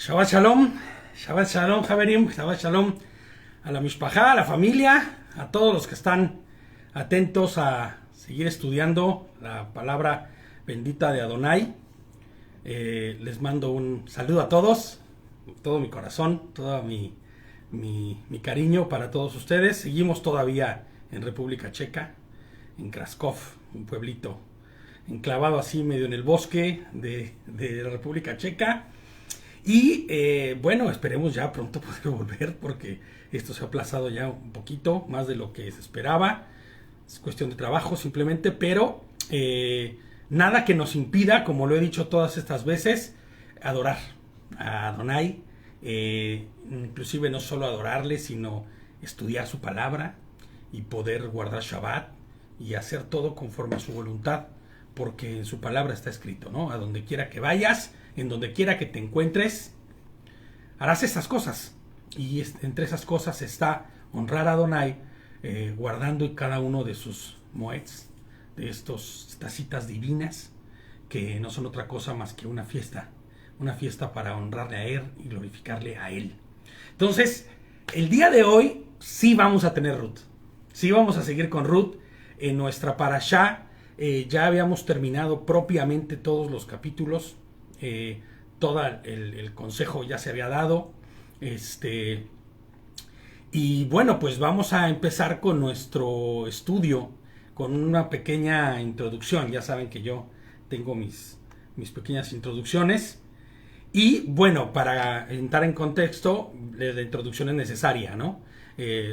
Shabbat Shalom, Javerim, Shabbat Shalom a la Mishpajá, a la familia, a todos los que están atentos a seguir estudiando la palabra bendita de Adonai. Les mando un saludo a todos, todo mi corazón, todo mi cariño para todos ustedes. Seguimos todavía en República Checa, en Kraskov, un pueblito enclavado así medio en el bosque de la República Checa. Y bueno, esperemos ya pronto poder volver, porque esto se ha aplazado ya un poquito más de lo que se esperaba. Es cuestión de trabajo simplemente, pero nada que nos impida, como lo he dicho todas estas veces, adorar a Adonai. Inclusive no solo adorarle, sino estudiar su palabra y poder guardar Shabbat y hacer todo conforme a su voluntad, porque en su palabra está escrito, ¿no? A donde quiera que vayas, en donde quiera que te encuentres, harás esas cosas. Y entre esas cosas está honrar a Adonai, guardando cada uno de sus moeds, de estas citas divinas, que no son otra cosa más que una fiesta para honrarle a Él y glorificarle a Él. Entonces, el día de hoy sí vamos a tener Ruth, sí vamos a seguir con Ruth en nuestra parashá. Ya habíamos terminado propiamente todos los capítulos, todo el consejo ya se había dado, y bueno, pues vamos a empezar con nuestro estudio, con una pequeña introducción. Ya saben que yo tengo mis pequeñas introducciones, y bueno, para entrar en contexto, la introducción es necesaria, ¿no?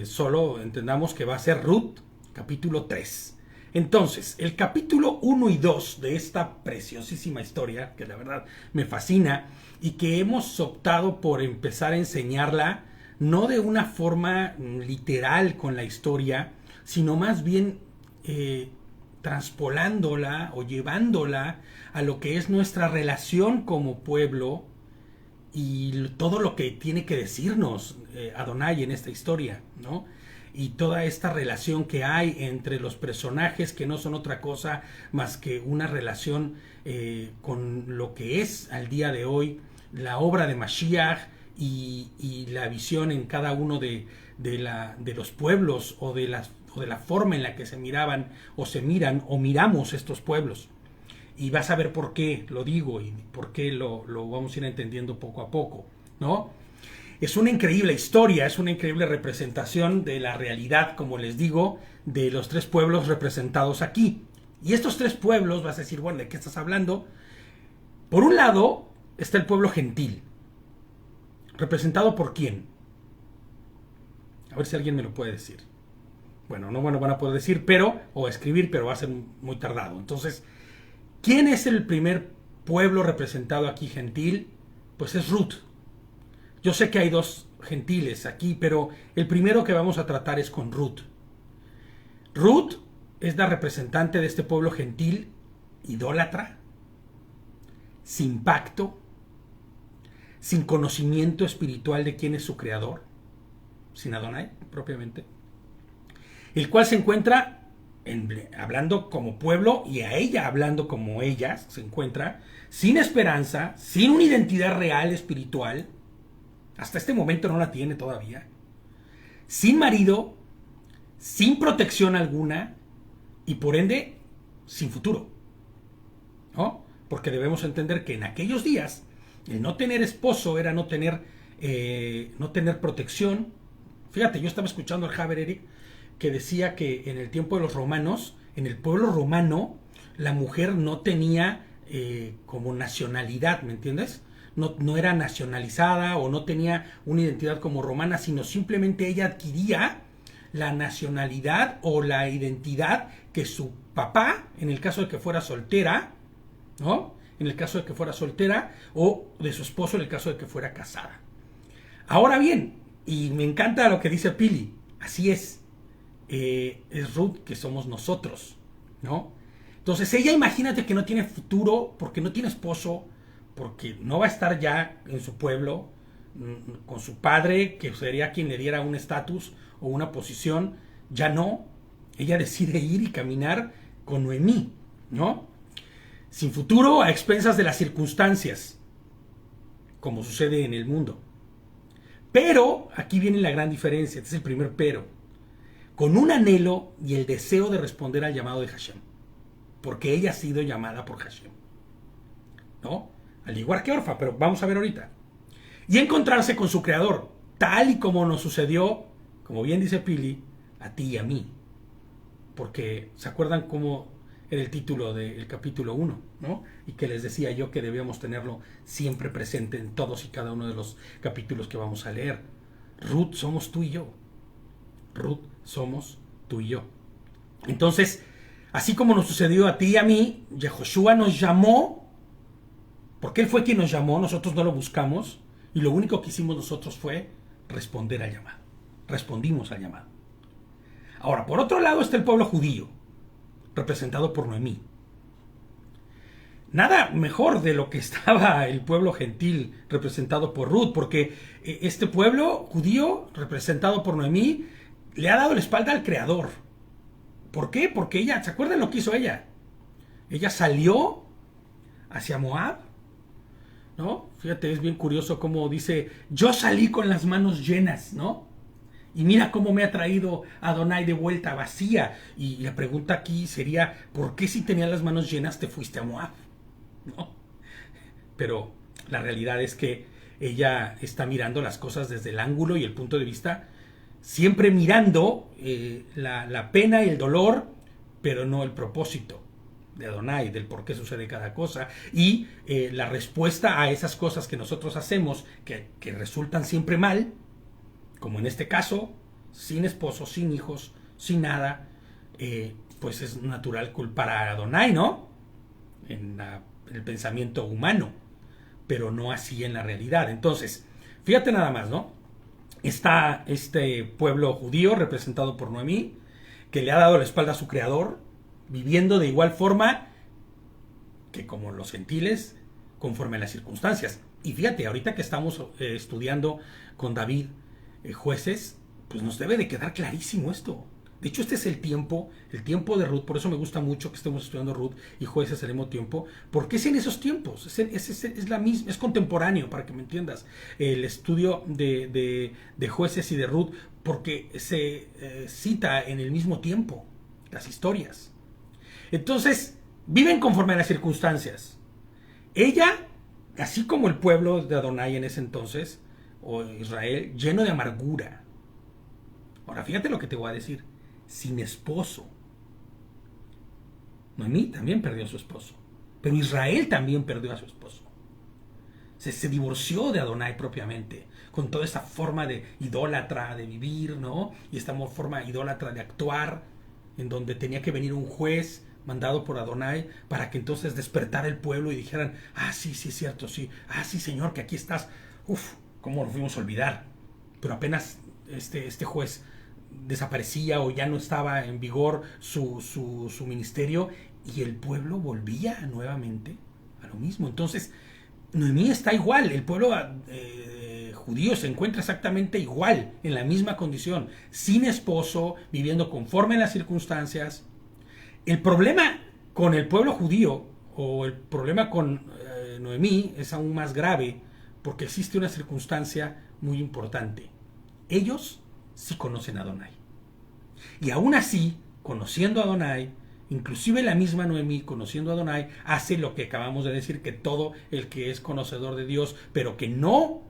Solo entendamos que va a ser Ruth, capítulo 3. Entonces, el capítulo 1 y 2 de esta preciosísima historia, que la verdad me fascina, y que hemos optado por empezar a enseñarla, no de una forma literal con la historia, sino más bien transpolándola o llevándola a lo que es nuestra relación como pueblo y todo lo que tiene que decirnos Adonai en esta historia, ¿no? Y toda esta relación que hay entre los personajes, que no son otra cosa más que una relación con lo que es al día de hoy la obra de Mashiach y la visión en cada uno de los pueblos o de la forma en la que se miraban o se miran o miramos estos pueblos. Y vas a ver por qué lo digo y por qué lo vamos a ir entendiendo poco a poco, ¿no? Es una increíble historia, es una increíble representación de la realidad, como les digo, de los tres pueblos representados aquí. Y estos tres pueblos, vas a decir, bueno, ¿de qué estás hablando? Por un lado está el pueblo gentil. ¿Representado por quién? A ver si alguien me lo puede decir. Bueno, no van a poder decir, o escribir, pero va a ser muy tardado. Entonces, ¿quién es el primer pueblo representado aquí gentil? Pues es Ruth. Yo sé que hay dos gentiles aquí, pero el primero que vamos a tratar es con Ruth. Ruth es la representante de este pueblo gentil, idólatra, sin pacto, sin conocimiento espiritual de quién es su creador, sin Adonai propiamente, el cual se encuentra hablando como pueblo, y a ella hablando como ella se encuentra, sin esperanza, sin una identidad real espiritual. Hasta este momento no la tiene todavía. Sin marido, sin protección alguna y por ende sin futuro, ¿no? Porque debemos entender que en aquellos días el no tener esposo era no tener protección. Fíjate, yo estaba escuchando al Javier Eric que decía que en el tiempo de los romanos, en el pueblo romano, la mujer no tenía como nacionalidad, ¿me entiendes? No era nacionalizada o no tenía una identidad como romana, sino simplemente ella adquiría la nacionalidad o la identidad que su papá, en el caso de que fuera soltera, ¿no? En el caso de que fuera soltera, o de su esposo en el caso de que fuera casada. Ahora bien, y me encanta lo que dice Pili, así es Ruth, que somos nosotros, ¿no? Entonces ella, imagínate que no tiene futuro porque no tiene esposo, porque no va a estar ya en su pueblo con su padre, que sería quien le diera un estatus o una posición. Ya no, ella decide ir y caminar con Noemí, ¿no? Sin futuro, a expensas de las circunstancias. como sucede en el mundo. Pero, aquí viene la gran diferencia, este es el primer pero, con un anhelo y el deseo de responder al llamado de Hashem, porque ella ha sido llamada por Hashem, ¿no? Al igual que Orfa, pero vamos a ver ahorita. Y encontrarse con su creador, tal y como nos sucedió, como bien dice Pili, a ti y a mí. Porque, ¿se acuerdan cómo era el título del capítulo 1, ¿no? Y que les decía yo que debíamos tenerlo siempre presente en todos y cada uno de los capítulos que vamos a leer. Ruth somos tú y yo. Ruth somos tú y yo. Entonces, así como nos sucedió a ti y a mí, Yehoshua nos llamó, porque Él fue quien nos llamó, nosotros no lo buscamos, y lo único que hicimos nosotros fue responder al llamado. Respondimos al llamado. Ahora, por otro lado está el pueblo judío, representado por Noemí. Nada mejor de lo que estaba el pueblo gentil representado por Ruth, porque este pueblo judío representado por Noemí le ha dado la espalda al Creador. ¿Por qué? Porque ella, ¿se acuerdan lo que hizo ella? Ella salió hacia Moab, ¿no? Fíjate, es bien curioso cómo dice, yo salí con las manos llenas, ¿no? Y mira cómo me ha traído Adonai de vuelta vacía. Y la pregunta aquí sería, ¿por qué si tenías las manos llenas te fuiste a Moab? ¿No? Pero la realidad es que ella está mirando las cosas desde el ángulo y el punto de vista, siempre mirando la pena y el dolor, pero no el propósito de Adonai, del por qué sucede cada cosa, y la respuesta a esas cosas que nosotros hacemos, que resultan siempre mal, como en este caso, sin esposo, sin hijos, sin nada, pues es natural culpar a Adonai, ¿no? En el pensamiento humano, pero no así en la realidad. Entonces, fíjate nada más, ¿no? Está este pueblo judío representado por Noemí, que le ha dado la espalda a su creador, viviendo de igual forma que como los gentiles, conforme a las circunstancias. Y fíjate, ahorita que estamos estudiando con David Jueces, pues nos debe de quedar clarísimo esto. De hecho, este es el tiempo de Ruth. Por eso me gusta mucho que estemos estudiando Ruth y Jueces al mismo tiempo, porque es en esos tiempos, es la misma, es contemporáneo, para que me entiendas, el estudio de Jueces y de Ruth, porque se cita en el mismo tiempo las historias. Entonces, viven conforme a las circunstancias. Ella, así como el pueblo de Adonai en ese entonces, o Israel, lleno de amargura. Ahora, fíjate lo que te voy a decir. Sin esposo. Noemí también perdió a su esposo, pero Israel también perdió a su esposo. Se divorció de Adonai propiamente, con toda esta forma de idólatra de vivir, ¿no? Y esta forma idólatra de actuar, en donde tenía que venir un juez mandado por Adonai para que entonces despertara el pueblo y dijeran, ah, sí, sí, es cierto, sí, ah, sí, Señor, que aquí estás. Uf, ¿cómo lo fuimos a olvidar? Pero apenas este juez desaparecía o ya no estaba en vigor su ministerio, y el pueblo volvía nuevamente a lo mismo. Entonces, Noemí está igual, el pueblo judío se encuentra exactamente igual, en la misma condición, sin esposo, viviendo conforme a las circunstancias. El problema con el pueblo judío, o el problema con Noemí, es aún más grave, porque existe una circunstancia muy importante. Ellos sí conocen a Adonai. Y aún así, conociendo a Adonai, inclusive la misma Noemí, conociendo a Adonai, hace lo que acabamos de decir, que todo el que es conocedor de Dios, pero que no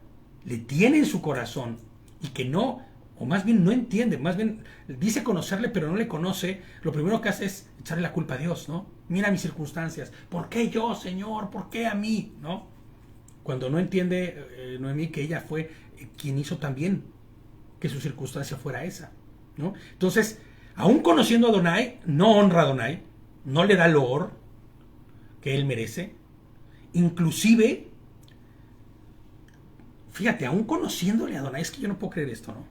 le tiene en su corazón, y que no, o más bien no entiende, más bien dice conocerle, pero no le conoce, lo primero que hace es echarle la culpa a Dios, ¿no? Mira mis circunstancias, ¿por qué yo, Señor? ¿Por qué a mí? ¿No? Cuando no entiende Noemí que ella fue quien hizo también que su circunstancia fuera esa, ¿no? Entonces, aún conociendo a Adonai, no honra a Adonai, no le da el loor que él merece. Inclusive, fíjate, aún conociéndole a Adonai, es que yo no puedo creer esto, ¿no?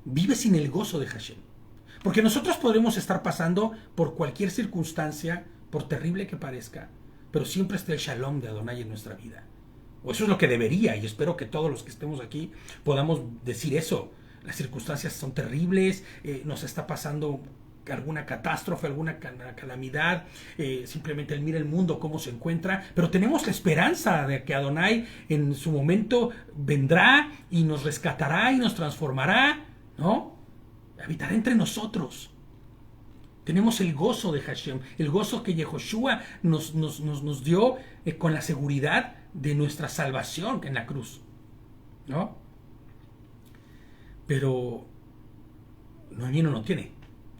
Vive sin el gozo de Hashem. Porque nosotros podremos estar pasando por cualquier circunstancia, por terrible que parezca, pero siempre está el shalom de Adonai en nuestra vida. O eso es lo que debería, y espero que todos los que estemos aquí podamos decir eso. Las circunstancias son terribles, nos está pasando alguna catástrofe, alguna calamidad, simplemente Él mira el mundo, cómo se encuentra, pero tenemos la esperanza de que Adonai en su momento vendrá y nos rescatará y nos transformará, ¿no? Habitará entre nosotros. Tenemos el gozo de Hashem, el gozo que Yehoshua nos dio con la seguridad de nuestra salvación en la cruz, ¿no? Pero Noemí no lo tiene.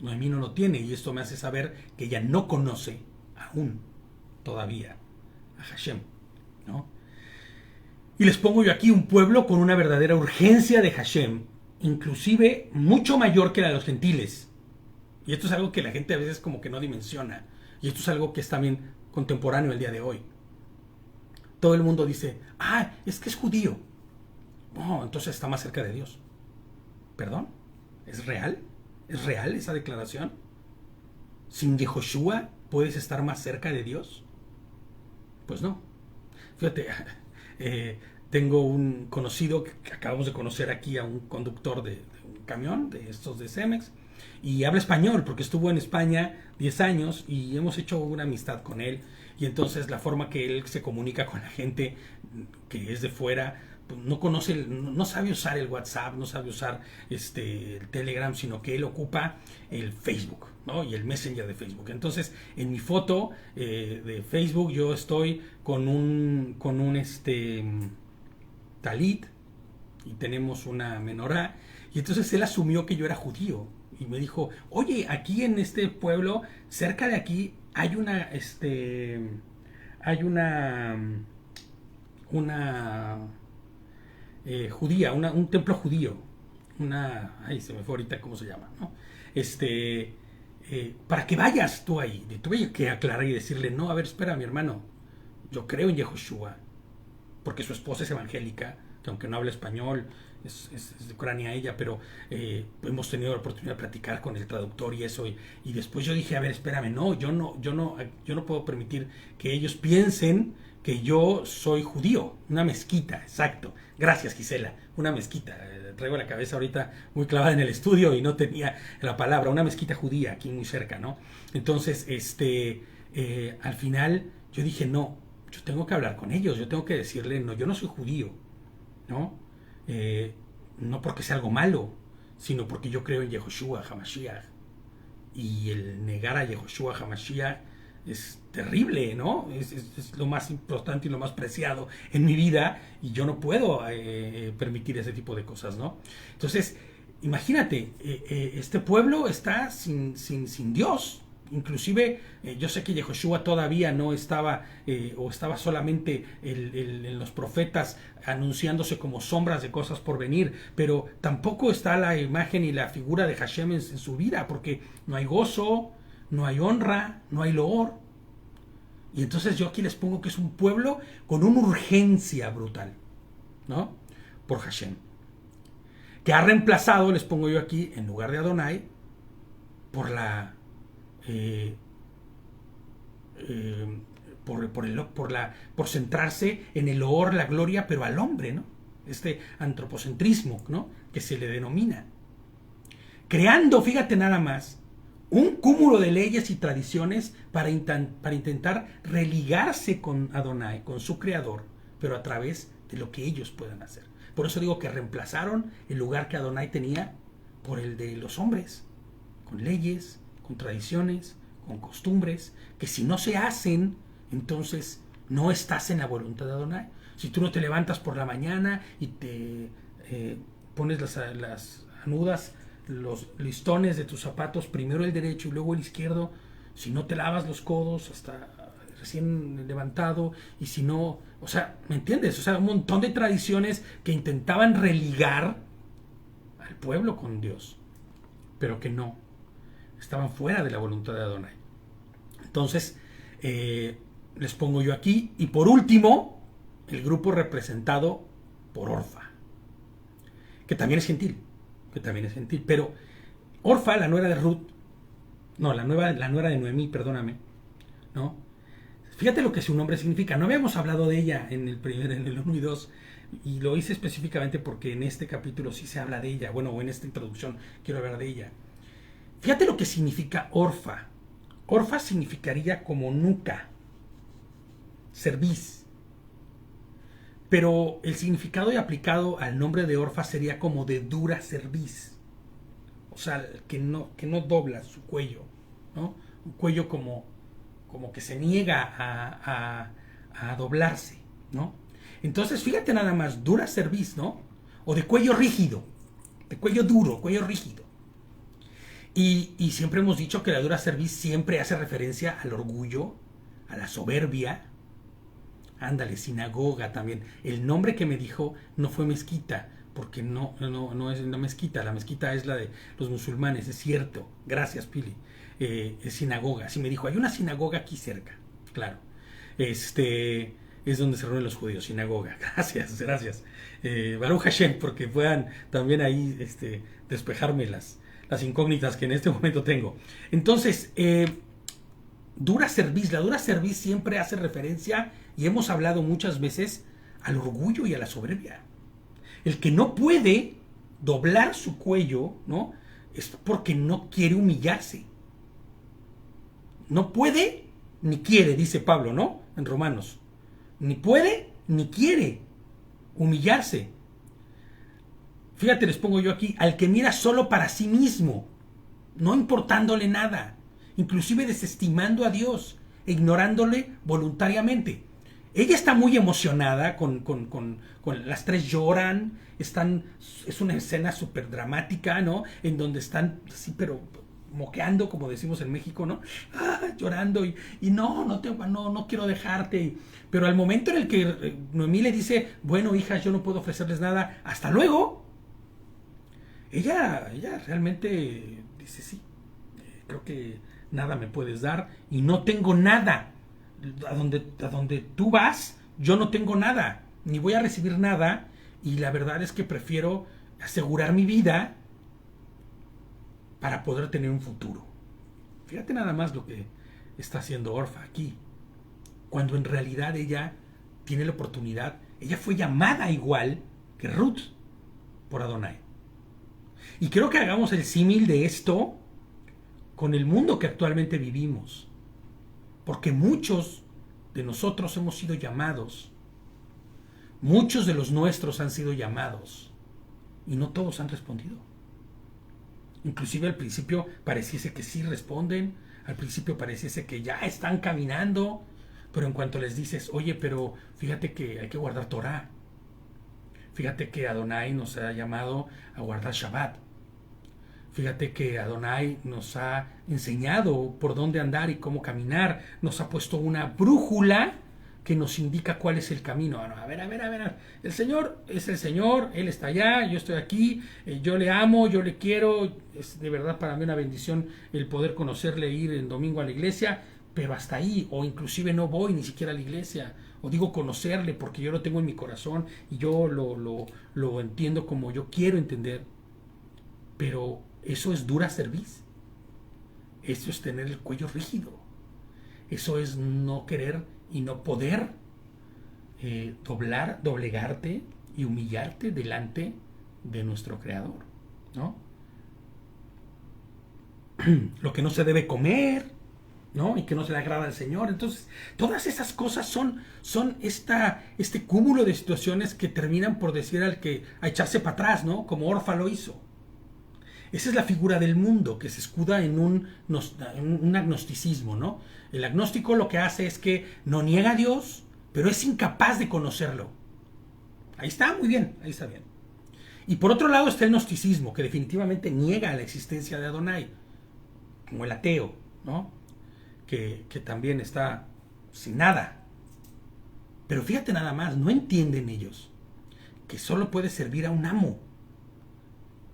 Noemí no lo tiene, y esto me hace saber que ella no conoce aún todavía a Hashem, ¿no? Y les pongo yo aquí un pueblo con una verdadera urgencia de Hashem, inclusive mucho mayor que la de los gentiles. Y esto es algo que la gente a veces como que no dimensiona. Y esto es algo que es también contemporáneo el día de hoy. Todo el mundo dice, es que es judío. Oh, entonces está más cerca de Dios. ¿Perdón? ¿Es real? ¿Es real esa declaración? ¿Sin Yehoshua puedes estar más cerca de Dios? Pues no. Fíjate, tengo un conocido que acabamos de conocer aquí, a un conductor de un camión, de estos de Cemex, y habla español porque estuvo en España 10 años y hemos hecho una amistad con él. Y entonces la forma que él se comunica con la gente que es de fuera, pues no conoce, no sabe usar el WhatsApp, no sabe usar el Telegram, sino que él ocupa el Facebook, ¿no? Y el Messenger de Facebook. Entonces, en mi foto de Facebook yo estoy con un talit y tenemos una menorá. Y entonces él asumió que yo era judío y me dijo, oye, aquí en este pueblo, cerca de aquí, hay una judía, un templo judío, se me fue ahorita cómo se llama, ¿no? Para que vayas tú ahí. Tuve que aclarar y decirle, no, a ver, espera, mi hermano, yo creo en Yehoshua, porque su esposa es evangélica, que aunque no habla español, es de Ucrania ella, pero hemos tenido la oportunidad de platicar con el traductor y eso, y después yo dije, a ver, espérame, no, yo no puedo permitir que ellos piensen que yo soy judío. Una mezquita, exacto. Gracias, Gisela, una mezquita. Traigo la cabeza ahorita muy clavada en el estudio y no tenía la palabra. Una mezquita judía aquí muy cerca, ¿no? Entonces, al final yo dije, no, yo tengo que hablar con ellos, yo tengo que decirle, no, yo no soy judío, ¿no? No porque sea algo malo, sino porque yo creo en Yehoshua HaMashiach. Y el negar a Yehoshua HaMashiach es terrible, ¿no? Es lo más importante y lo más preciado en mi vida, y yo no puedo permitir ese tipo de cosas, ¿no? Entonces, imagínate, este pueblo está sin Dios. Inclusive yo sé que Yehoshua todavía no estaba o estaba solamente en los profetas anunciándose como sombras de cosas por venir, pero tampoco está la imagen y la figura de Hashem en su vida, porque no hay gozo, no hay honra, no hay loor. Y entonces yo aquí les pongo que es un pueblo con una urgencia brutal, ¿no? Por Hashem, que ha reemplazado, les pongo yo aquí, en lugar de Adonai, por centrarse en el loor, la gloria, pero al hombre, ¿no? Este antropocentrismo, ¿no? Que se le denomina, creando, fíjate nada más, un cúmulo de leyes y tradiciones para intentar religarse con Adonai, con su creador, pero a través de lo que ellos puedan hacer. Por eso digo que reemplazaron el lugar que Adonai tenía por el de los hombres, con leyes, con tradiciones, con costumbres, que si no se hacen, entonces no estás en la voluntad de Adonai. Si tú no te levantas por la mañana y te pones las anudas, los listones de tus zapatos, primero el derecho y luego el izquierdo, si no te lavas los codos hasta recién levantado, y si no, o sea, ¿me entiendes? O sea, un montón de tradiciones que intentaban religar al pueblo con Dios, pero que no, estaban fuera de la voluntad de Adonai. Entonces, les pongo yo aquí, y por último, el grupo representado por Orfa, que también es gentil, pero Orfa, la nuera de Ruth, no, la nuera de Noemí, perdóname, ¿no? Fíjate lo que su nombre significa. No habíamos hablado de ella en el 1 y 2, y lo hice específicamente porque en este capítulo sí se habla de ella, bueno, o en esta introducción quiero hablar de ella. Fíjate lo que significa Orfa. Orfa significaría como nuca, cerviz. Pero el significado y aplicado al nombre de Orfa sería como de dura cerviz. O sea, que no dobla su cuello, ¿no? Un cuello como que se niega a doblarse, ¿no? Entonces, fíjate nada más, dura cerviz, ¿no? O de cuello rígido, de cuello duro, cuello rígido. Y siempre hemos dicho que la dura cerviz siempre hace referencia al orgullo, a la soberbia. Ándale, sinagoga también. El nombre que me dijo no fue mezquita, porque no es una mezquita. La mezquita es la de los musulmanes, es cierto. Gracias, Pili. Es sinagoga. Sí me dijo, hay una sinagoga aquí cerca. Claro. Es donde se reúnen los judíos, sinagoga. Gracias. Baruch Hashem, porque puedan también ahí despejarme las incógnitas que en este momento tengo. Entonces, dura cerviz. La dura cerviz siempre hace referencia, y hemos hablado muchas veces, al orgullo y a la soberbia. El que no puede doblar su cuello, ¿no? Es porque no quiere humillarse. No puede ni quiere, dice Pablo, ¿no? En Romanos. Ni puede ni quiere humillarse. Fíjate, les pongo yo aquí, al que mira solo para sí mismo, no importándole nada, inclusive desestimando a Dios, ignorándole voluntariamente. Ella está muy emocionada con las tres lloran, es una escena súper dramática, ¿no? En donde están así, pero moqueando, como decimos en México, ¿no? Llorando y no quiero dejarte. Pero al momento en el que Noemí le dice, bueno, hijas, yo no puedo ofrecerles nada, hasta luego. Ella realmente dice, sí, creo que nada me puedes dar y no tengo nada. A donde tú vas, yo no tengo nada, ni voy a recibir nada, y la verdad es que prefiero asegurar mi vida para poder tener un futuro. Fíjate nada más lo que está haciendo Orfa aquí, cuando en realidad ella tiene la oportunidad. Ella fue llamada igual que Ruth por Adonai. Y quiero que hagamos el símil de esto con el mundo que actualmente vivimos. Porque muchos de nosotros hemos sido llamados. Muchos de los nuestros han sido llamados. Y no todos han respondido. Inclusive al principio pareciese que sí responden. Al principio pareciese que ya están caminando. Pero en cuanto les dices, oye, pero fíjate que hay que guardar Torah. Fíjate que Adonai nos ha llamado a guardar Shabbat. Fíjate que Adonai nos ha enseñado por dónde andar y cómo caminar. Nos ha puesto una brújula que nos indica cuál es el camino. A ver. El Señor es el Señor, Él está allá, yo estoy aquí, yo le amo, yo le quiero. Es de verdad para mí una bendición el poder conocerle, ir en domingo a la iglesia, pero hasta ahí, o inclusive no voy ni siquiera a la iglesia, o digo conocerle porque yo lo tengo en mi corazón y yo lo entiendo como yo quiero entender. Pero eso es dura cerviz. Eso es tener el cuello rígido. Eso es no querer y no poder doblegarte y humillarte delante de nuestro Creador, ¿no? Lo que no se debe comer, ¿no? Y que no se le agrada al Señor. Entonces, todas esas cosas son este cúmulo de situaciones que terminan por decir a echarse para atrás, ¿no? Como Orfa lo hizo. Esa es la figura del mundo que se escuda en un agnosticismo, ¿no? El agnóstico lo que hace es que no niega a Dios, pero es incapaz de conocerlo. Ahí está, muy bien, ahí está bien. Y por otro lado está el gnosticismo, que definitivamente niega la existencia de Adonai, como el ateo, ¿no? Que también está sin nada. Pero fíjate nada más, no entienden ellos que solo puede servir a un amo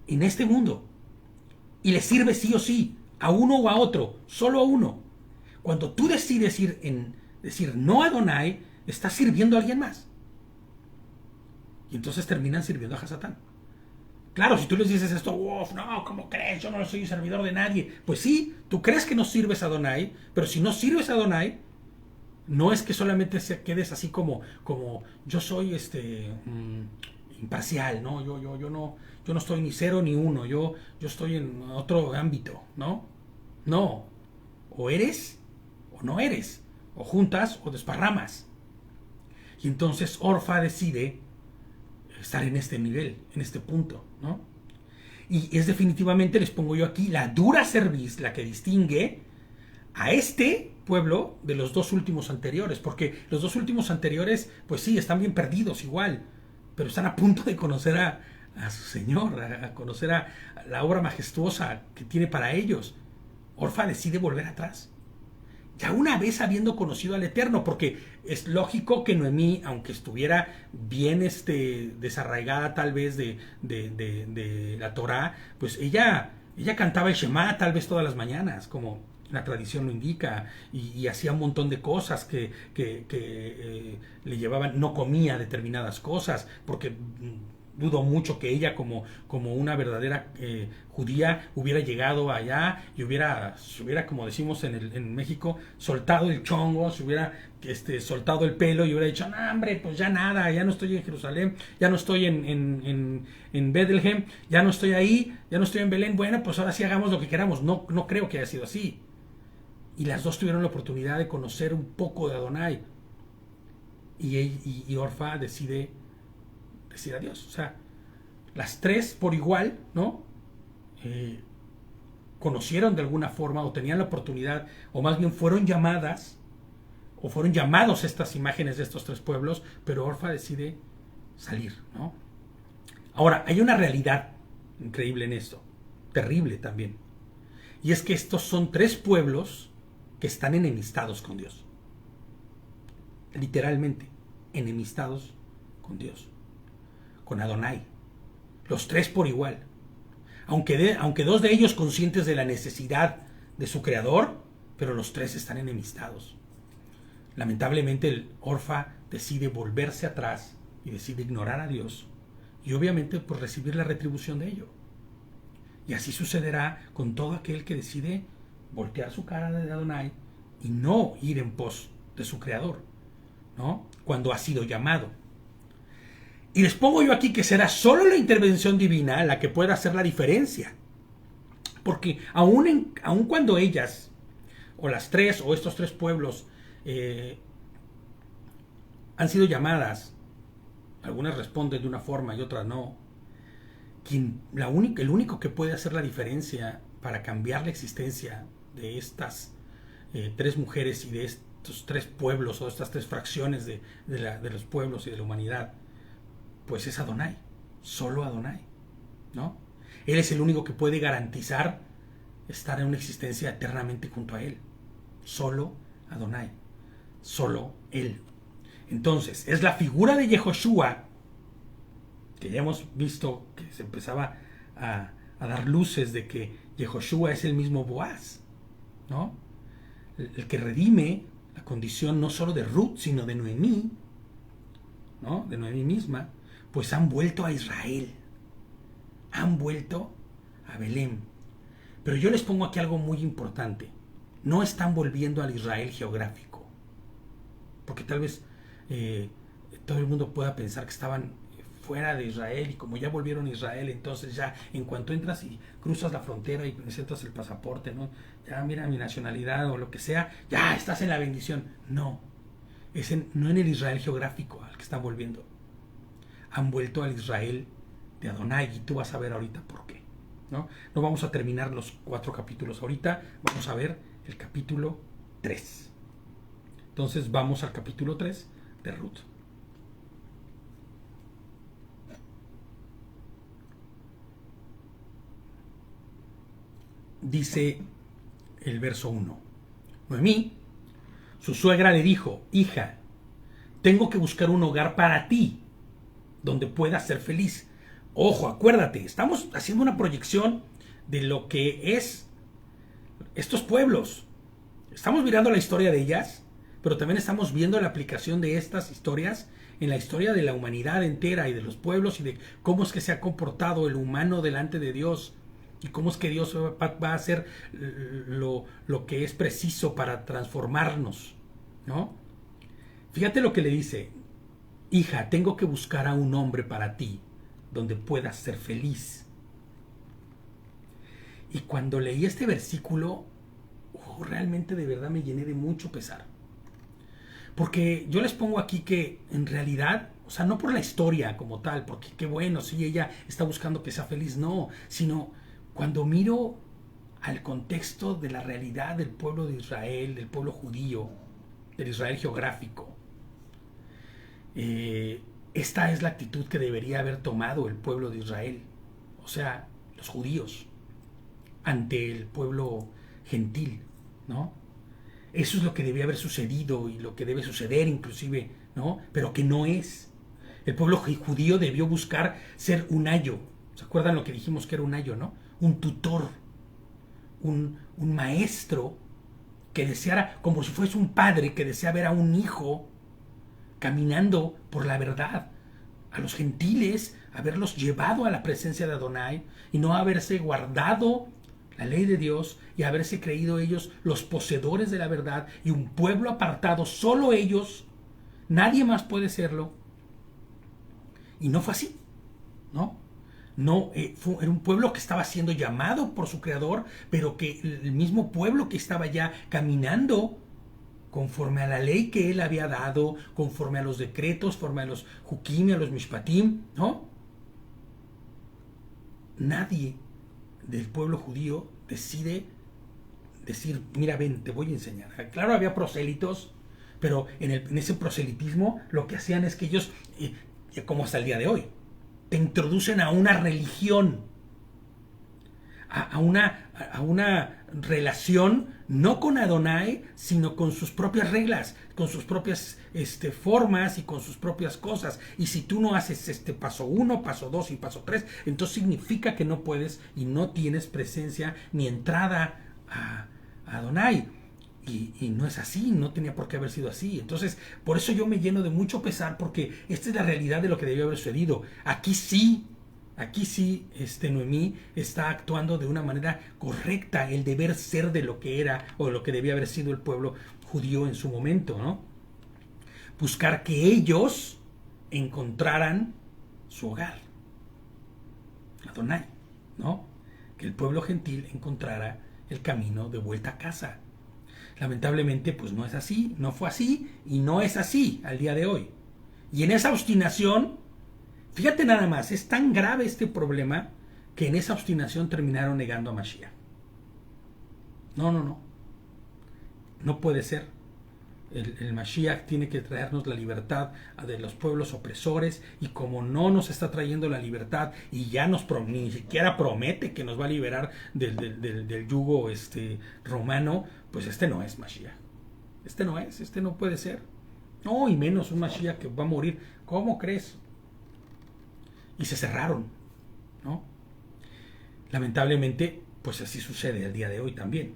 en este mundo. Y le sirve sí o sí, a uno o a otro, solo a uno. Cuando tú decides decir no a Adonai, estás sirviendo a alguien más. Y entonces terminan sirviendo a Hasatán. Claro, si tú les dices esto, uff, no, ¿cómo crees? Yo no soy servidor de nadie. Pues sí, tú crees que no sirves a Adonai, pero si no sirves a Adonai, no es que solamente quedes así como yo soy imparcial, ¿no? Yo no estoy ni 0 ni 1, yo estoy en otro ámbito, ¿no? No, o eres o no eres, o juntas o desparramas. Y entonces Orfa decide estar en este nivel, en este punto, ¿no? Y es definitivamente, les pongo yo aquí, la dura cerviz la que distingue a este pueblo de los dos últimos anteriores, porque los dos últimos anteriores, pues sí, están bien perdidos igual, pero están a punto de conocer a su Señor, a conocer a la obra majestuosa que tiene para ellos. Orfa decide volver atrás. Ya una vez habiendo conocido al Eterno, porque es lógico que Noemí, aunque estuviera bien desarraigada tal vez de la Torá, pues ella cantaba el Shema tal vez todas las mañanas, como la tradición lo indica, y hacía un montón de cosas que le llevaban, no comía determinadas cosas, porque dudo mucho que ella como una verdadera judía hubiera llegado allá y se hubiera, como decimos en México, soltado el chongo, se hubiera soltado el pelo y hubiera dicho, no, hombre, pues ya nada, ya no estoy en Jerusalén, ya no estoy en Bethlehem, ya no estoy ahí, ya no estoy en Belén, bueno, pues ahora sí hagamos lo que queramos. No creo que haya sido así. Y las dos tuvieron la oportunidad de conocer un poco de Adonai. Y Orfa decide a Dios. O sea, las tres por igual, ¿no? Conocieron de alguna forma o tenían la oportunidad, o más bien fueron llamadas, o fueron llamados estas imágenes de estos tres pueblos, pero Orfa decide salir, ¿no? Ahora, hay una realidad increíble en esto, terrible también, y es que estos son tres pueblos que están enemistados con Dios, literalmente enemistados con Dios, con Adonai, los tres por igual, aunque dos de ellos conscientes de la necesidad de su creador, pero los tres están enemistados. Lamentablemente el Orfa decide volverse atrás y decide ignorar a Dios y obviamente pues recibir la retribución de ello. Y así sucederá con todo aquel que decide voltear su cara de Adonai y no ir en pos de su creador, ¿no? Cuando ha sido llamado. Y les pongo yo aquí que será solo la intervención divina la que pueda hacer la diferencia. Porque aun cuando ellas, o las tres, o estos tres pueblos, han sido llamadas, algunas responden de una forma y otras no, el único que puede hacer la diferencia para cambiar la existencia de estas tres mujeres y de estos tres pueblos, o estas tres fracciones de los pueblos y de la humanidad, pues es Adonai, solo Adonai, ¿no? Él es el único que puede garantizar estar en una existencia eternamente junto a Él. Solo Adonai, solo Él. Entonces, es la figura de Yehoshua, que ya hemos visto que se empezaba a dar luces de que Yehoshua es el mismo Boaz, ¿no? El que redime la condición no solo de Ruth, sino de Noemí, ¿no? De Noemí misma, pues han vuelto a Israel, han vuelto a Belén. Pero yo les pongo aquí algo muy importante: no están volviendo al Israel geográfico, porque tal vez todo el mundo pueda pensar que estaban fuera de Israel, y como ya volvieron a Israel, entonces ya en cuanto entras y cruzas la frontera y presentas el pasaporte, ¿no? Ya mira mi nacionalidad o lo que sea, ya estás en la bendición. No, no en el Israel geográfico al que están volviendo. Han vuelto al Israel de Adonai, y tú vas a ver ahorita por qué, ¿no? No vamos a terminar los 4 capítulos ahorita, vamos a ver el capítulo 3. Entonces vamos al capítulo 3 de Ruth. Dice el verso 1. Noemí, su suegra, le dijo: hija, tengo que buscar un hogar para ti donde puedas ser feliz. Ojo, acuérdate, estamos haciendo una proyección de lo que es estos pueblos. Estamos mirando la historia de ellas, pero también estamos viendo la aplicación de estas historias en la historia de la humanidad entera y de los pueblos, y de cómo es que se ha comportado el humano delante de Dios, y cómo es que Dios va a hacer lo que es preciso para transformarnos, ¿no? Fíjate lo que le dice: hija, tengo que buscar a un hombre para ti donde puedas ser feliz. Y cuando leí este versículo, realmente de verdad me llené de mucho pesar. Porque yo les pongo aquí que en realidad, o sea, no por la historia como tal, porque qué bueno, si ella está buscando que sea feliz, no, sino cuando miro al contexto de la realidad del pueblo de Israel, del pueblo judío, del Israel geográfico. Esta es la actitud que debería haber tomado el pueblo de Israel, o sea, los judíos, ante el pueblo gentil, ¿no? Eso es lo que debía haber sucedido y lo que debe suceder inclusive, ¿no? Pero que no es. El pueblo judío debió buscar ser un ayo. ¿Se acuerdan lo que dijimos que era un ayo, no? Un tutor, un maestro que deseara, como si fuese un padre que desea ver a un hijo caminando por la verdad, a los gentiles, haberlos llevado a la presencia de Adonai y no haberse guardado la ley de Dios y haberse creído ellos los poseedores de la verdad y un pueblo apartado, solo ellos, nadie más puede serlo. Y no fue así, ¿no? No, era un pueblo que estaba siendo llamado por su creador, pero que el mismo pueblo que estaba ya caminando conforme a la ley que él había dado, conforme a los decretos, conforme a los hukim, a los mishpatim, ¿no? Nadie del pueblo judío decide decir, mira, ven, te voy a enseñar. Claro, había prosélitos, pero en ese proselitismo lo que hacían es que ellos, como hasta el día de hoy, te introducen a una religión, a una relación no con Adonai, sino con sus propias reglas, con sus propias formas y con sus propias cosas. Y si tú no haces paso 1, paso 2 y paso 3, entonces significa que no puedes y no tienes presencia ni entrada a Adonai. Y no es así, no tenía por qué haber sido así. Entonces, por eso yo me lleno de mucho pesar, porque esta es la realidad de lo que debió haber sucedido. Aquí sí, Noemí está actuando de una manera correcta, el deber ser de lo que era o de lo que debía haber sido el pueblo judío en su momento, ¿no? Buscar que ellos encontraran su hogar, Adonai, ¿no? Que el pueblo gentil encontrara el camino de vuelta a casa. Lamentablemente, pues no es así, no fue así y no es así al día de hoy. Y en esa obstinación, fíjate nada más, es tan grave este problema que en esa obstinación terminaron negando a Mashiach. No. No puede ser. El Mashiach tiene que traernos la libertad de los pueblos opresores, y como no nos está trayendo la libertad y ya ni siquiera promete que nos va a liberar del yugo romano, pues no es Mashiach. No puede ser. No, y menos un Mashiach que va a morir. ¿Cómo crees? Y se cerraron, ¿no? Lamentablemente, pues así sucede el día de hoy también.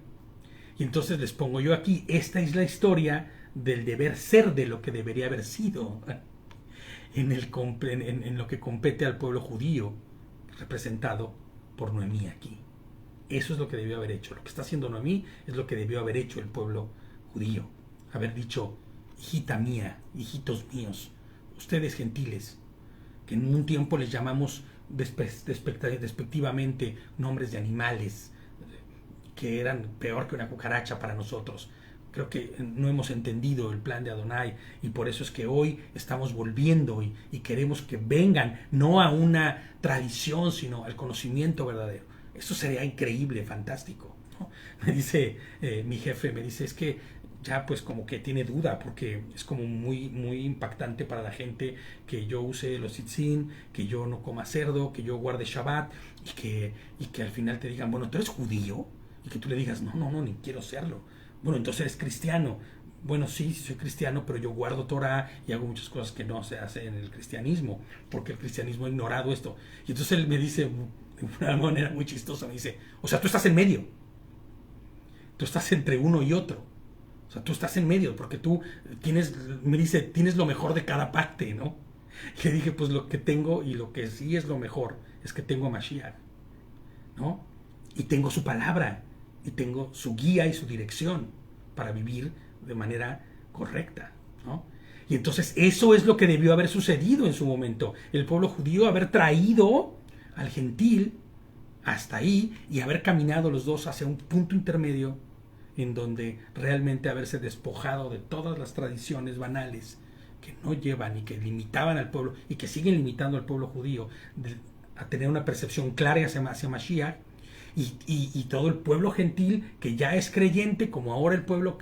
Y entonces les pongo yo aquí, esta es la historia del deber ser de lo que debería haber sido en lo que compete al pueblo judío, representado por Noemí aquí. Eso es lo que debió haber hecho. Lo que está haciendo Noemí es lo que debió haber hecho el pueblo judío. Haber dicho, hijita mía, hijitos míos, ustedes gentiles, que en un tiempo les llamamos despectivamente nombres de animales, que eran peor que una cucaracha para nosotros. Creo que no hemos entendido el plan de Adonai, y por eso es que hoy estamos volviendo y queremos que vengan no a una tradición, sino al conocimiento verdadero. Eso sería increíble, fantástico, ¿no? Me dice mi jefe, me dice, es que ya pues como que tiene duda, porque es como muy, muy impactante para la gente que yo use los tzitzin, que yo no coma cerdo, que yo guarde Shabbat, y que al final te digan, bueno, ¿tú eres judío? Y que tú le digas, no, ni quiero serlo. Bueno, entonces eres cristiano. Bueno, sí soy cristiano, pero yo guardo Torah y hago muchas cosas que no se hacen en el cristianismo, porque el cristianismo ha ignorado esto. Y entonces él me dice, de una manera muy chistosa, me dice, o sea, tú estás en medio. Tú estás entre uno y otro. O sea, tú estás en medio, porque tú me dice, tienes lo mejor de cada parte, ¿no? Y le dije, pues lo que tengo y lo que sí es lo mejor es que tengo a Mashiach, ¿no? Y tengo su palabra, y tengo su guía y su dirección para vivir de manera correcta, ¿no? Y entonces eso es lo que debió haber sucedido en su momento. El pueblo judío haber traído al gentil hasta ahí y haber caminado los dos hacia un punto intermedio en donde realmente haberse despojado de todas las tradiciones banales que no llevan y que limitaban al pueblo y que siguen limitando al pueblo judío a tener una percepción clara hacia Mashiach, y todo el pueblo gentil que ya es creyente, como ahora el pueblo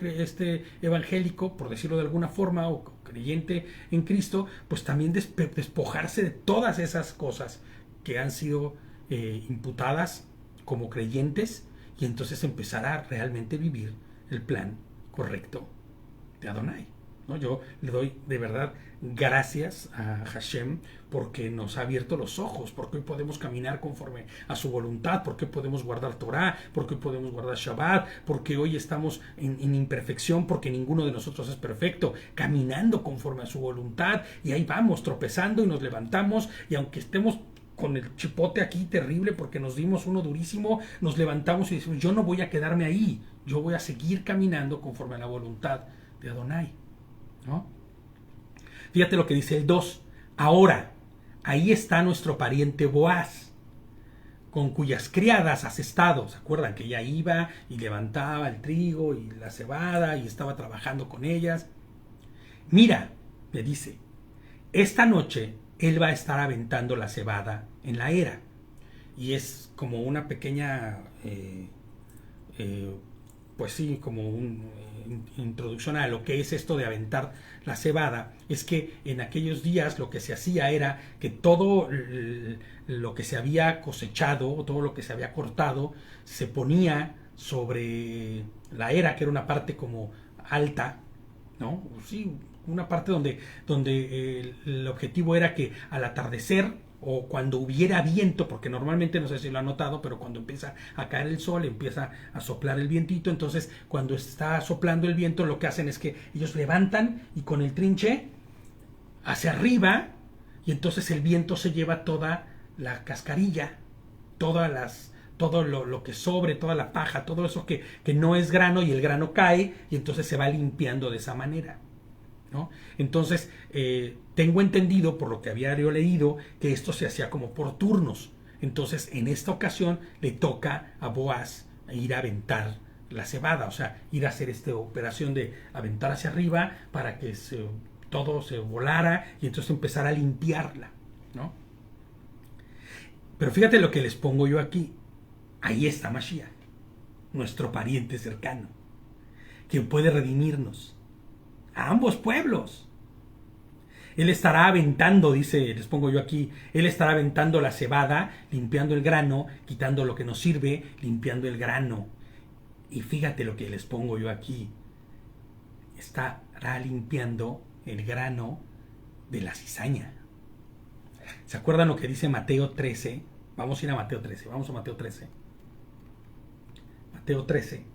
evangélico, por decirlo de alguna forma, o creyente en Cristo, pues también despojarse de todas esas cosas que han sido imputadas como creyentes, y entonces empezar a realmente vivir el plan correcto de Adonai, ¿no? Yo le doy de verdad gracias a Hashem porque nos ha abierto los ojos, porque hoy podemos caminar conforme a su voluntad, porque podemos guardar Torah, porque hoy podemos guardar Shabbat, porque hoy estamos en imperfección, porque ninguno de nosotros es perfecto, caminando conforme a su voluntad, y ahí vamos tropezando y nos levantamos, y aunque estemos con el chipote aquí terrible porque nos dimos uno durísimo, nos levantamos y decimos, yo no voy a quedarme ahí, yo voy a seguir caminando conforme a la voluntad de Adonai, ¿no? Fíjate lo que dice el 2. Ahora, ahí está nuestro pariente Boaz, con cuyas criadas has estado. ¿Se acuerdan que ella iba y levantaba el trigo y la cebada y estaba trabajando con ellas? Mira, le dice, esta noche él va a estar aventando la cebada en la era. Y es como una pequeña, pues sí, como una introducción a lo que es esto de aventar la cebada. Es que en aquellos días lo que se hacía era que todo lo que se había cosechado, o todo lo que se había cortado, se ponía sobre la era, que era una parte como alta, ¿no? Sí, una parte donde el objetivo era que al atardecer o cuando hubiera viento, porque normalmente, no sé si lo han notado, pero cuando empieza a caer el sol, empieza a soplar el vientito, entonces cuando está soplando el viento, lo que hacen es que ellos levantan y con el trinche hacia arriba, y entonces el viento se lleva toda la cascarilla, todo lo que sobre, toda la paja, todo eso que no es grano, y el grano cae, y entonces se va limpiando de esa manera, ¿no? Entonces tengo entendido, por lo que había yo leído, que esto se hacía como por turnos. Entonces en esta ocasión le toca a Boaz ir a aventar la cebada, o sea, ir a hacer esta operación de aventar hacia arriba para que todo se volara y entonces empezar a limpiarla, ¿no? Pero fíjate lo que les pongo yo aquí. Ahí está Mashiach, nuestro pariente cercano, quien puede redimirnos a ambos pueblos. Él estará aventando, dice, les pongo yo aquí, él estará aventando la cebada, limpiando el grano, quitando lo que nos sirve, limpiando el grano. Y fíjate lo que les pongo yo aquí. Estará limpiando el grano de la cizaña. ¿Se acuerdan lo que dice Mateo 13? Vamos a ir a Mateo 13, vamos a Mateo 13. Mateo 13.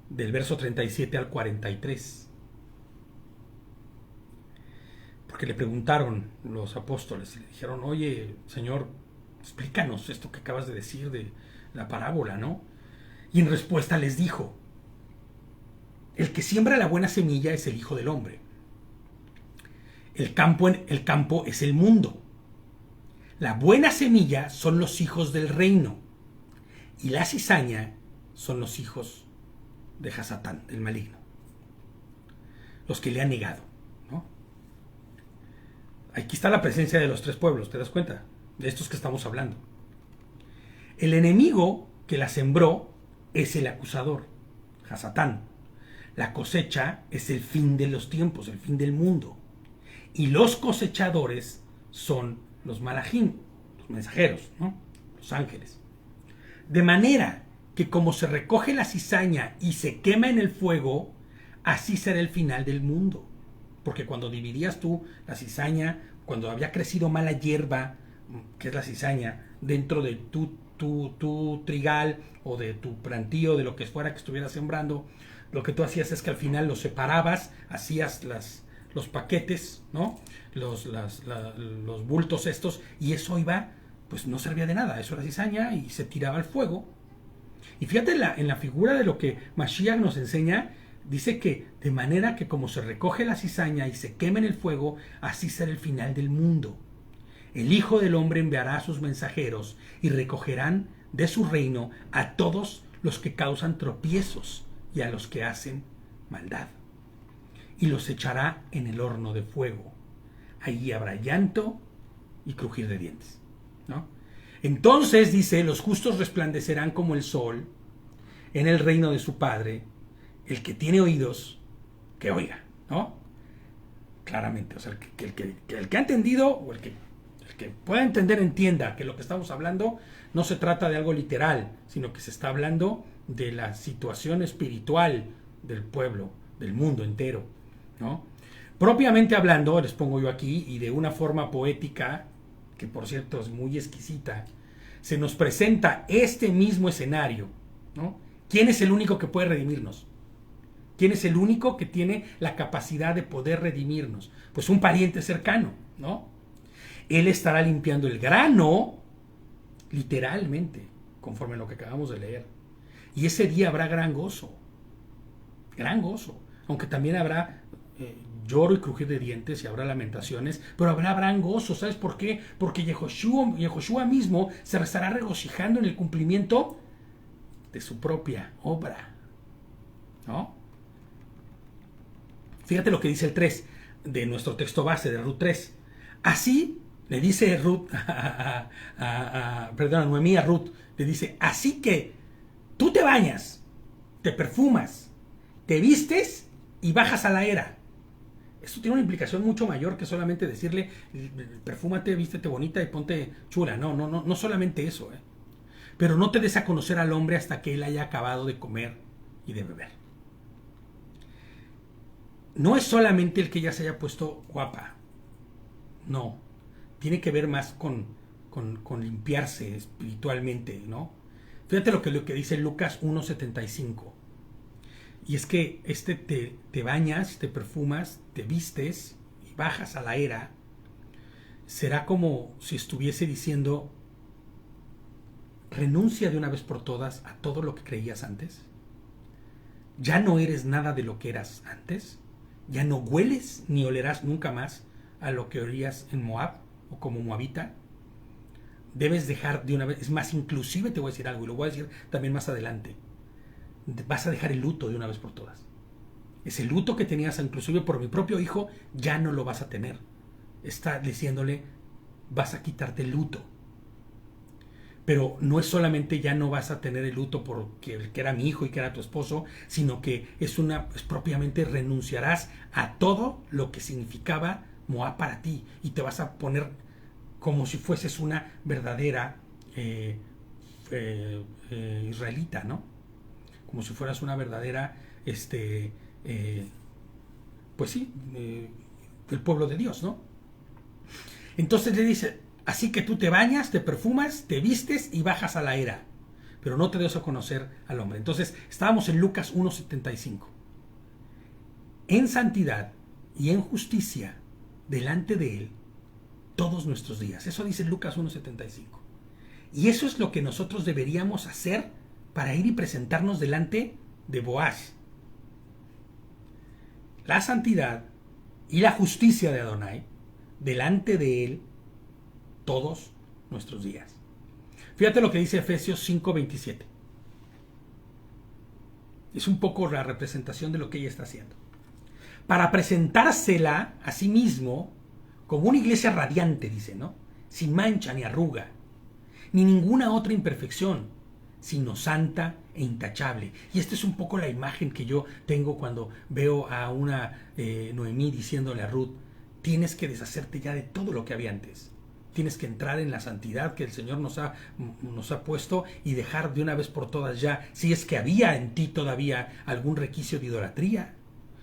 Del verso 37 al 43. Porque le preguntaron los apóstoles y le dijeron, oye, Señor, explícanos esto que acabas de decir de la parábola, ¿no? Y en respuesta les dijo, el que siembra la buena semilla es el Hijo del Hombre. El campo es el mundo. La buena semilla son los hijos del reino, y la cizaña son los hijos de Hasatán, el maligno, los que le han negado, ¿no? Aquí está la presencia de los tres pueblos, ¿te das cuenta? De estos que estamos hablando. El enemigo que la sembró es el acusador, Hasatán. La cosecha es el fin de los tiempos, el fin del mundo. Y los cosechadores son los malajim, los mensajeros, ¿no? Los ángeles. De manera que como se recoge la cizaña y se quema en el fuego, así será el final del mundo. Porque cuando dividías tú la cizaña, cuando había crecido mala hierba, que es la cizaña, dentro de tu trigal o de tu plantío, de lo que fuera que estuvieras sembrando, lo que tú hacías es que al final los separabas, hacías los paquetes, ¿no? Los bultos estos, y eso iba, pues no servía de nada, eso era cizaña y se tiraba al fuego. Y fíjate en la figura de lo que Mashiach nos enseña, Dice que de manera que como se recoge la cizaña y se quema en el fuego, así será el final del mundo. El Hijo del Hombre enviará a sus mensajeros y recogerán de su reino a todos los que causan tropiezos y a los que hacen maldad. Y los echará en el horno de fuego. Allí habrá llanto y crujir de dientes, ¿no? Entonces, dice, los justos resplandecerán como el sol en el reino de su Padre. El que tiene oídos, que oiga, ¿no? Claramente, o sea, el que ha entendido, o el que pueda entender, entienda que lo que estamos hablando no se trata de algo literal, sino que se está hablando de la situación espiritual del pueblo, del mundo entero, ¿no? Propiamente hablando, les pongo yo aquí, y de una forma poética, que por cierto es muy exquisita, se nos presenta este mismo escenario, ¿no? ¿Quién es el único que puede redimirnos? ¿Quién es el único que tiene la capacidad de poder redimirnos? Pues un pariente cercano, ¿no? Él estará limpiando el grano, literalmente, conforme a lo que acabamos de leer. Y ese día habrá gran gozo, aunque también habrá lloro y crujir de dientes y habrá lamentaciones, pero habrá gran gozo. ¿Sabes por qué? Porque Yehoshua mismo se estará regocijando en el cumplimiento de su propia obra, ¿no? Fíjate lo que dice el 3 de nuestro texto base de Ruth 3. Así le dice Noemí a Ruth, le dice, así que tú te bañas, te perfumas, te vistes y bajas a la era. Esto tiene una implicación mucho mayor que solamente decirle, perfúmate, vístete bonita y ponte chula. No solamente eso, Pero no te des a conocer al hombre hasta que él haya acabado de comer y de beber. No es solamente el que ella se haya puesto guapa. No. Tiene que ver más con limpiarse espiritualmente, ¿no? Fíjate lo que dice Lucas 1:75. Y es que te bañas, te perfumas, te vistes y bajas a la era. Será como si estuviese diciendo, renuncia de una vez por todas a todo lo que creías antes. Ya no eres nada de lo que eras antes. Ya no hueles ni olerás nunca más a lo que olías en Moab o como moabita. Debes dejar de una vez, es más, inclusive te voy a decir algo y lo voy a decir también más adelante. Vas a dejar el luto de una vez por todas. Ese luto que tenías inclusive por mi propio hijo, ya no lo vas a tener. Está diciéndole, vas a quitarte el luto. Pero no es solamente ya no vas a tener el luto porque el que era mi hijo y que era tu esposo, sino que es propiamente renunciarás a todo lo que significaba Moab para ti y te vas a poner como si fueses una verdadera israelita, ¿no? Como si fueras una verdadera, pues sí, del pueblo de Dios, ¿no? Entonces le dice, así que tú te bañas, te perfumas, te vistes y bajas a la era, pero no te des a conocer al hombre. Entonces estábamos en Lucas 1:75. En santidad y en justicia delante de él todos nuestros días. Eso dice Lucas 1:75. Y eso es lo que nosotros deberíamos hacer para ir y presentarnos delante de Boaz. La santidad y la justicia de Adonai delante de él todos nuestros días. Fíjate lo que dice Efesios 5:27. Es un poco la representación de lo que ella está haciendo. Para presentársela a sí mismo como una iglesia radiante, dice, ¿no? Sin mancha ni arruga, ni ninguna otra imperfección, sino santa e intachable. Y esta es un poco la imagen que yo tengo cuando veo a una Noemí diciéndole a Ruth, tienes que deshacerte ya de todo lo que había antes. Tienes que entrar en la santidad que el Señor nos ha puesto y dejar de una vez por todas ya, si es que había en ti todavía algún requicio de idolatría,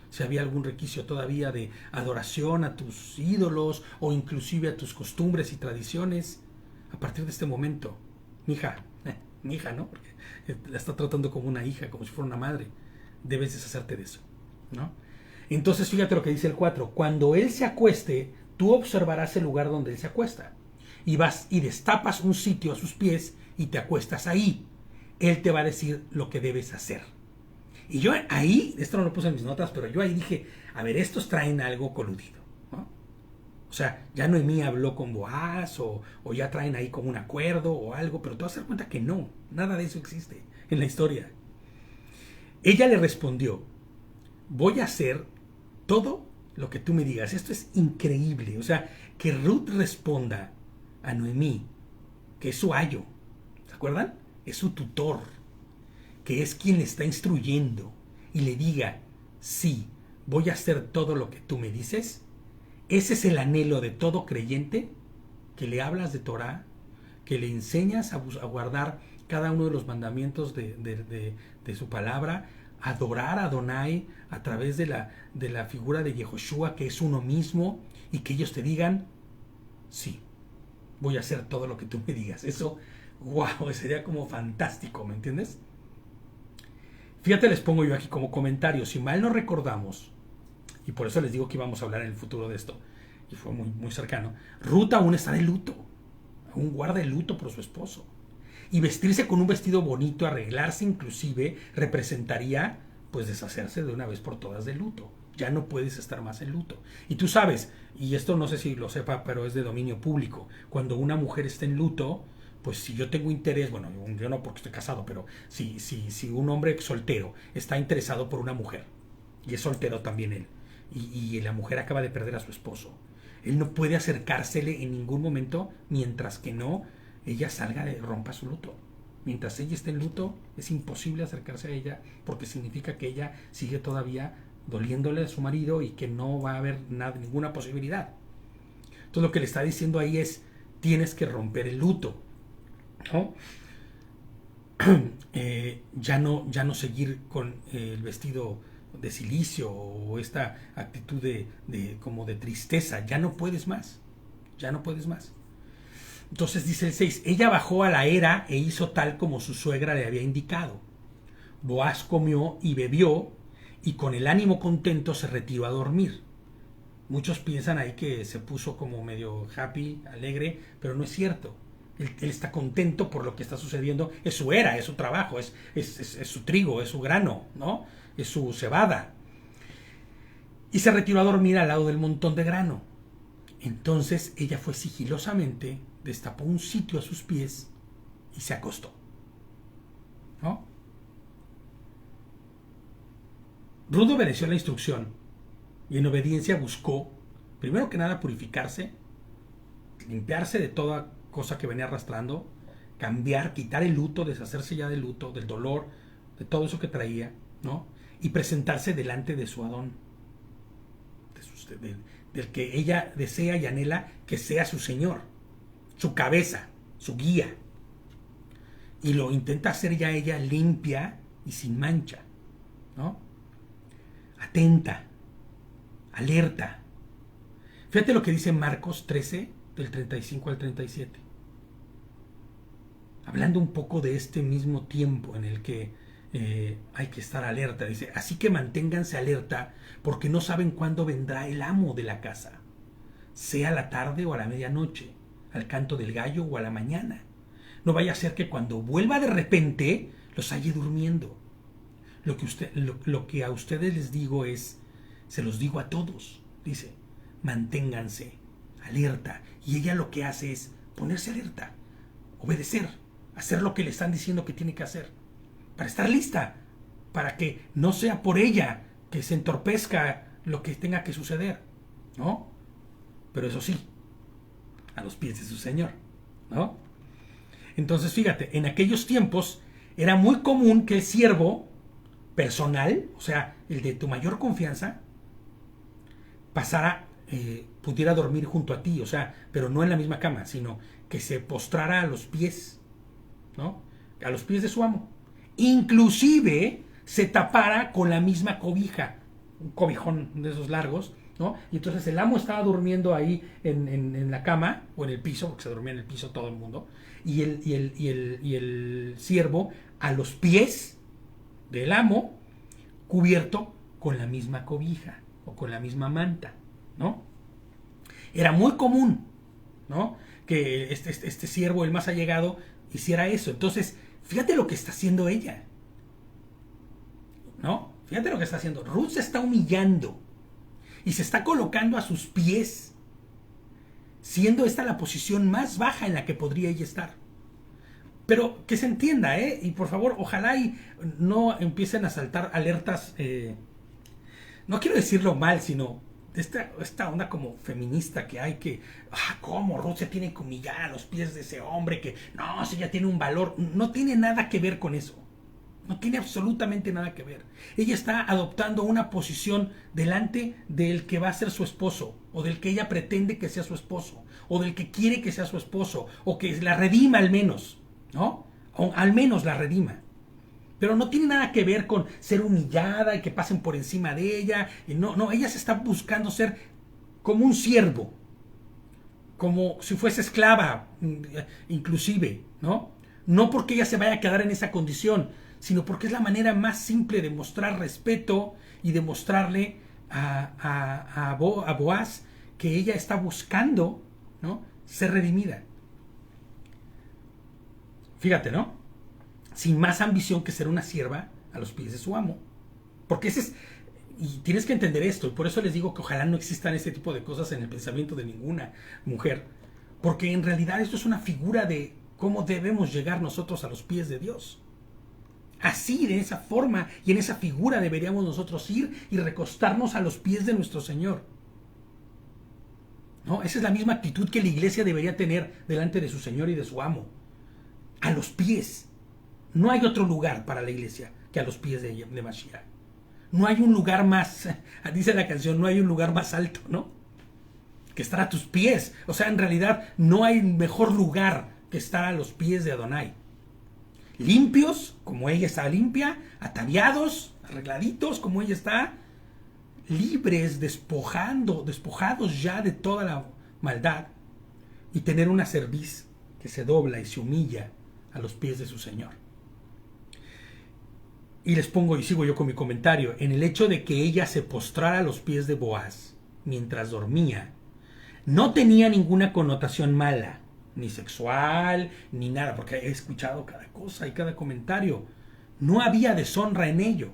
si había algún requicio todavía de adoración a tus ídolos o inclusive a tus costumbres y tradiciones, a partir de este momento, mi hija, ¿no? Porque la está tratando como una hija, como si fuera una madre, debes deshacerte de eso, ¿no? Entonces fíjate lo que dice el 4, cuando él se acueste, tú observarás el lugar donde él se acuesta, y vas y destapas un sitio a sus pies y te acuestas ahí. Él te va a decir lo que debes hacer. Y yo ahí, esto no lo puse en mis notas, pero yo ahí dije, a ver, estos traen algo coludido, ¿no? O sea, ya Noemí habló con Boaz o ya traen ahí como un acuerdo o algo, pero te vas a dar cuenta que no, nada de eso existe en la historia. Ella le respondió, voy a hacer todo lo que tú me digas. Esto es increíble. O sea, que Ruth responda a Noemí, que es su ayo, ¿se acuerdan? Es su tutor, que es quien le está instruyendo, y le diga, sí, voy a hacer todo lo que tú me dices. Ese es el anhelo de todo creyente, que le hablas de Torah, que le enseñas a guardar cada uno de los mandamientos de su palabra, adorar a Adonai a través de la figura de Yehoshua, que es uno mismo, y que ellos te digan, sí, voy a hacer todo lo que tú me digas. Eso, wow, sería como fantástico, ¿me entiendes? Fíjate, les pongo yo aquí como comentario, si mal no recordamos, y por eso les digo que íbamos a hablar en el futuro de esto, y fue muy, muy cercano, Ruth aún está de luto, aún guarda el luto por su esposo. Y vestirse con un vestido bonito, arreglarse inclusive, representaría pues deshacerse de una vez por todas del luto. Ya no puedes estar más en luto. Y tú sabes, y esto no sé si lo sepa, pero es de dominio público, cuando una mujer está en luto, pues si yo tengo interés, bueno, yo no porque estoy casado, pero si un hombre soltero está interesado por una mujer, y es soltero también él, y la mujer acaba de perder a su esposo, él no puede acercársele en ningún momento mientras que no ella salga de rompa su luto. Mientras ella esté en luto, es imposible acercarse a ella porque significa que ella sigue todavía doliéndole a su marido y que no va a haber ninguna posibilidad. Entonces lo que le está diciendo ahí es, tienes que romper el luto, ¿no? Ya no seguir con el vestido de silicio o esta actitud como de tristeza. Ya no puedes más. Ya no puedes más. Entonces dice el 6, ella bajó a la era e hizo tal como su suegra le había indicado. Boaz comió y bebió y con el ánimo contento se retiró a dormir. Muchos piensan ahí que se puso como medio happy, alegre, pero no es cierto. Él está contento por lo que está sucediendo. Es su era, es su trabajo, es su trigo, es su grano, ¿no? Es su cebada. Y se retiró a dormir al lado del montón de grano. Entonces ella fue sigilosamente, destapó un sitio a sus pies y se acostó, ¿no? Ruth obedeció la instrucción y en obediencia buscó, primero que nada, purificarse, limpiarse de toda cosa que venía arrastrando, cambiar, quitar el luto, deshacerse ya del luto, del dolor, de todo eso que traía, ¿no? Y presentarse delante de su Adón, del que ella desea y anhela que sea su Señor, su cabeza, su guía. Y lo intenta hacer ya ella limpia y sin mancha, ¿no? Atenta, alerta. Fíjate lo que dice Marcos 13, del 35 al 37. Hablando un poco de este mismo tiempo en el que hay que estar alerta. Dice, así que manténganse alerta porque no saben cuándo vendrá el amo de la casa, sea a la tarde o a la medianoche, al canto del gallo o a la mañana. No vaya a ser que cuando vuelva de repente los halle durmiendo. Lo que a ustedes les digo es, se los digo a todos, dice, manténganse alerta. Y ella lo que hace es ponerse alerta, obedecer, hacer lo que le están diciendo que tiene que hacer, para estar lista, para que no sea por ella que se entorpezca lo que tenga que suceder, ¿no? Pero eso sí, a los pies de su Señor, ¿no? Entonces, fíjate, en aquellos tiempos era muy común que el siervo personal, o sea, el de tu mayor confianza, pudiera dormir junto a ti, o sea, pero no en la misma cama, sino que se postrara a los pies, ¿no? A los pies de su amo. Inclusive se tapara con la misma cobija, un cobijón de esos largos, ¿no? Y entonces el amo estaba durmiendo ahí en la cama o en el piso, porque se dormía en el piso todo el mundo, y el siervo a los pies del amo, cubierto con la misma cobija o con la misma manta, ¿no? Era muy común, ¿no? Que este siervo, el más allegado, hiciera eso. Entonces, fíjate lo que está haciendo ella, ¿no? Fíjate lo que está haciendo. Ruth se está humillando y se está colocando a sus pies, siendo esta la posición más baja en la que podría ella estar. Pero que se entienda, ¿eh? Y por favor, ojalá y no empiecen a saltar alertas, no quiero decirlo mal, sino esta onda como feminista que hay que, ¿cómo Ruth se tiene que humillar a los pies de ese hombre? Que no, si ella tiene un valor. No tiene nada que ver con eso. No tiene absolutamente nada que ver. Ella está adoptando una posición delante del que va a ser su esposo, o del que ella pretende que sea su esposo, o del que quiere que sea su esposo, o que la redima al menos, ¿no? O al menos la redima. Pero no tiene nada que ver con ser humillada y que pasen por encima de ella. Y no, ella se está buscando ser como un siervo, como si fuese esclava, inclusive, ¿no? No porque ella se vaya a quedar en esa condición, sino porque es la manera más simple de mostrar respeto y de mostrarle a Boaz que ella está buscando, ¿no?, ser redimida. Fíjate, ¿no? Sin más ambición que ser una sierva a los pies de su amo. Porque ese es... Y tienes que entender esto, y por eso les digo que ojalá no existan ese tipo de cosas en el pensamiento de ninguna mujer. Porque en realidad esto es una figura de cómo debemos llegar nosotros a los pies de Dios. Así, de esa forma y en esa figura deberíamos nosotros ir y recostarnos a los pies de nuestro Señor. ¿No? Esa es la misma actitud que la iglesia debería tener delante de su Señor y de su amo. A los pies. No hay otro lugar para la iglesia que a los pies de Mashiach. No hay un lugar más, dice la canción, no hay un lugar más alto, ¿no?, que estar a tus pies. O sea, en realidad no hay mejor lugar que estar a los pies de Adonai. Limpios, como ella está limpia, ataviados, arregladitos, como ella está, libres, despojados ya de toda la maldad, y tener una cerviz que se dobla y se humilla a los pies de su Señor. Y les pongo, y sigo yo con mi comentario, en el hecho de que ella se postrara a los pies de Boaz mientras dormía, no tenía ninguna connotación mala, ni sexual, ni nada, porque he escuchado cada cosa y cada comentario. No había deshonra en ello,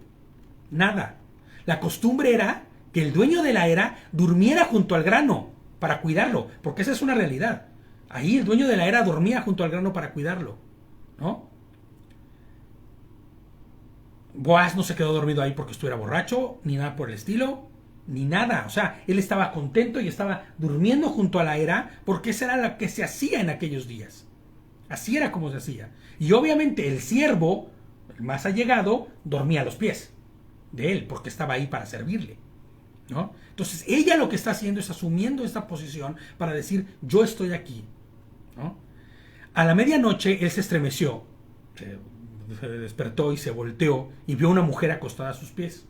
nada. La costumbre era que el dueño de la era durmiera junto al grano para cuidarlo, porque esa es una realidad. Ahí el dueño de la era dormía junto al grano para cuidarlo, ¿no? Boaz no se quedó dormido ahí porque estuviera borracho, ni nada por el estilo, ni nada. O sea, él estaba contento y estaba durmiendo junto a la era porque esa era lo que se hacía en aquellos días. Así era como se hacía. Y obviamente el siervo, el más allegado, dormía a los pies de él porque estaba ahí para servirle, ¿no? Entonces ella lo que está haciendo es asumiendo esta posición para decir, yo estoy aquí, ¿no? A la medianoche él se estremeció, se despertó y se volteó y vio a una mujer acostada a sus pies.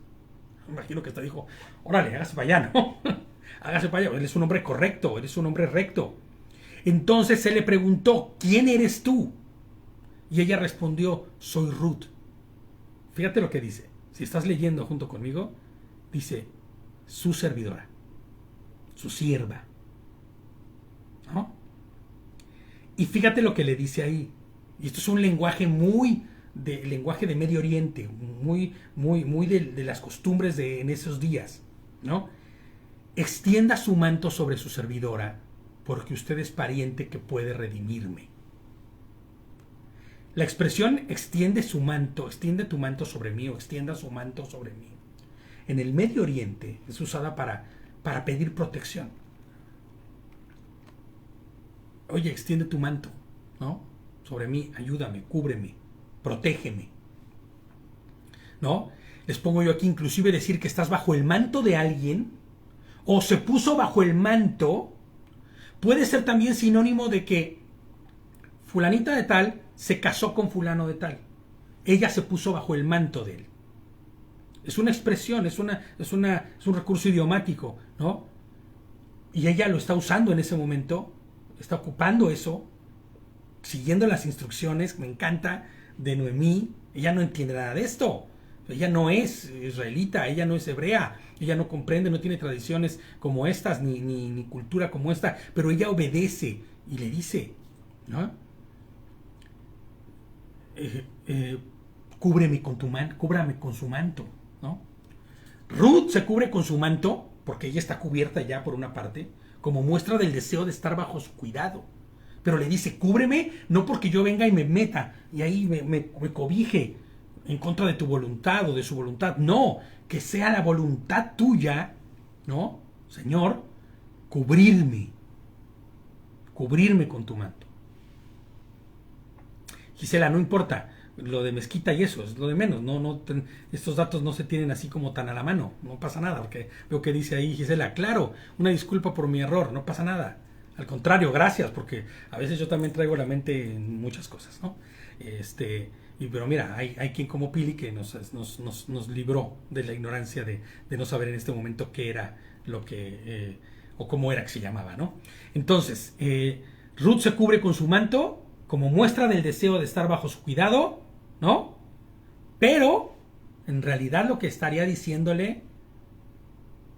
Me imagino que hasta dijo, órale, hágase para allá, ¿no? Hágase para allá, él es un hombre correcto, él es un hombre recto. Entonces él le preguntó, ¿quién eres tú? Y ella respondió, soy Ruth. Fíjate lo que dice, si estás leyendo junto conmigo, dice, su servidora, su sierva, ¿no? Y fíjate lo que le dice ahí. Y esto es un lenguaje lenguaje de Medio Oriente, muy de las costumbres en esos días, ¿no? Extienda su manto sobre su servidora, porque usted es pariente que puede redimirme. La expresión extiende su manto, extiende tu manto sobre mí, o extienda su manto sobre mí, en el Medio Oriente es usada para pedir protección. Oye, extiende tu manto, ¿no?, sobre mí, ayúdame, cúbreme, protégeme, ¿no? Les pongo yo aquí inclusive decir que estás bajo el manto de alguien o se puso bajo el manto puede ser también sinónimo de que fulanita de tal se casó con fulano de tal. Ella se puso bajo el manto de él. Es una expresión, es un recurso idiomático, ¿no? Y ella lo está usando en ese momento, está ocupando eso, siguiendo las instrucciones, me encanta, de Noemí. Ella no entiende nada de esto. Ella no es israelita, ella no es hebrea, ella no comprende, no tiene tradiciones como estas, ni cultura como esta, pero ella obedece y le dice, ¿no?, cúbreme con tu cúbrame con su manto, ¿no? Ruth se cubre con su manto, porque ella está cubierta ya por una parte, como muestra del deseo de estar bajo su cuidado. Pero le dice, cúbreme, no porque yo venga y me meta y ahí me cobije en contra de tu voluntad o de su voluntad. No, que sea la voluntad tuya, ¿no? Señor, cubrirme con tu manto. Gisela, no importa, lo de mezquita y eso es lo de menos. Estos datos no se tienen así como tan a la mano. No pasa nada, porque veo que dice ahí Gisela, claro, una disculpa por mi error, no pasa nada. Al contrario, gracias, porque a veces yo también traigo la mente en muchas cosas, ¿no? Pero mira, hay quien como Pili que nos libró de la ignorancia de no saber en este momento qué era lo que, o cómo era que se llamaba, ¿no? Entonces, Ruth se cubre con su manto como muestra del deseo de estar bajo su cuidado, ¿no? Pero, en realidad lo que estaría diciéndole,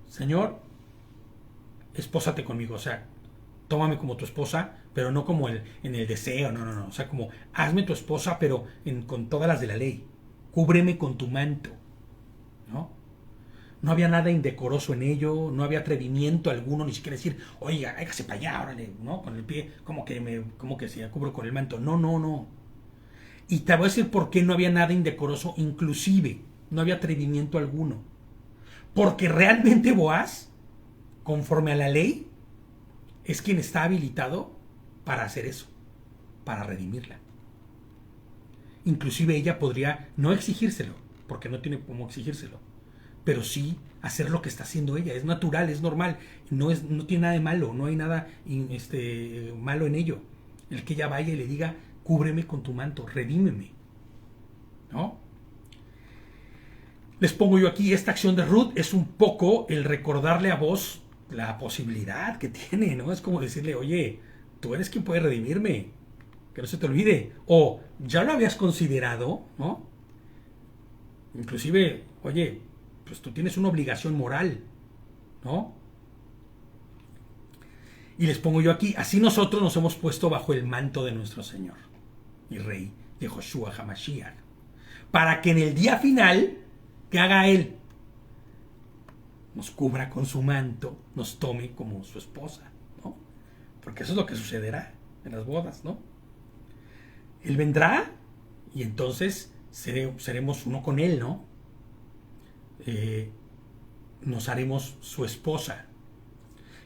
Señor, espósate conmigo, o sea, tómame como tu esposa, pero no como en el deseo, no, o sea, como hazme tu esposa, pero con todas las de la ley, cúbreme con tu manto, ¿no? No había nada indecoroso en ello, no había atrevimiento alguno, ni siquiera decir, oiga, hágase para allá, órale, ¿no? Con el pie, como que se cubro con el manto, no. Y te voy a decir por qué no había nada indecoroso, inclusive, no había atrevimiento alguno. Porque realmente Boaz, conforme a la ley, es quien está habilitado para hacer eso, para redimirla. Inclusive ella podría no exigírselo, porque no tiene cómo exigírselo, pero sí hacer lo que está haciendo ella. Es natural, es normal, no tiene nada de malo, no hay nada malo en ello. El que ella vaya y le diga, cúbreme con tu manto, redímeme, ¿no? Les pongo yo aquí, esta acción de Ruth es un poco el recordarle a vos la posibilidad que tiene, ¿no? Es como decirle, oye, tú eres quien puede redimirme, que no se te olvide. O ya lo habías considerado, ¿no? Inclusive, oye, pues tú tienes una obligación moral, ¿no? Y les pongo yo aquí, así nosotros nos hemos puesto bajo el manto de nuestro Señor y Rey, de Joshua HaMashiach, para que en el día final, que haga Él, nos cubra con su manto, nos tome como su esposa, ¿no? Porque eso es lo que sucederá en las bodas, ¿no? Él vendrá y entonces seremos uno con Él, ¿no? Nos haremos su esposa.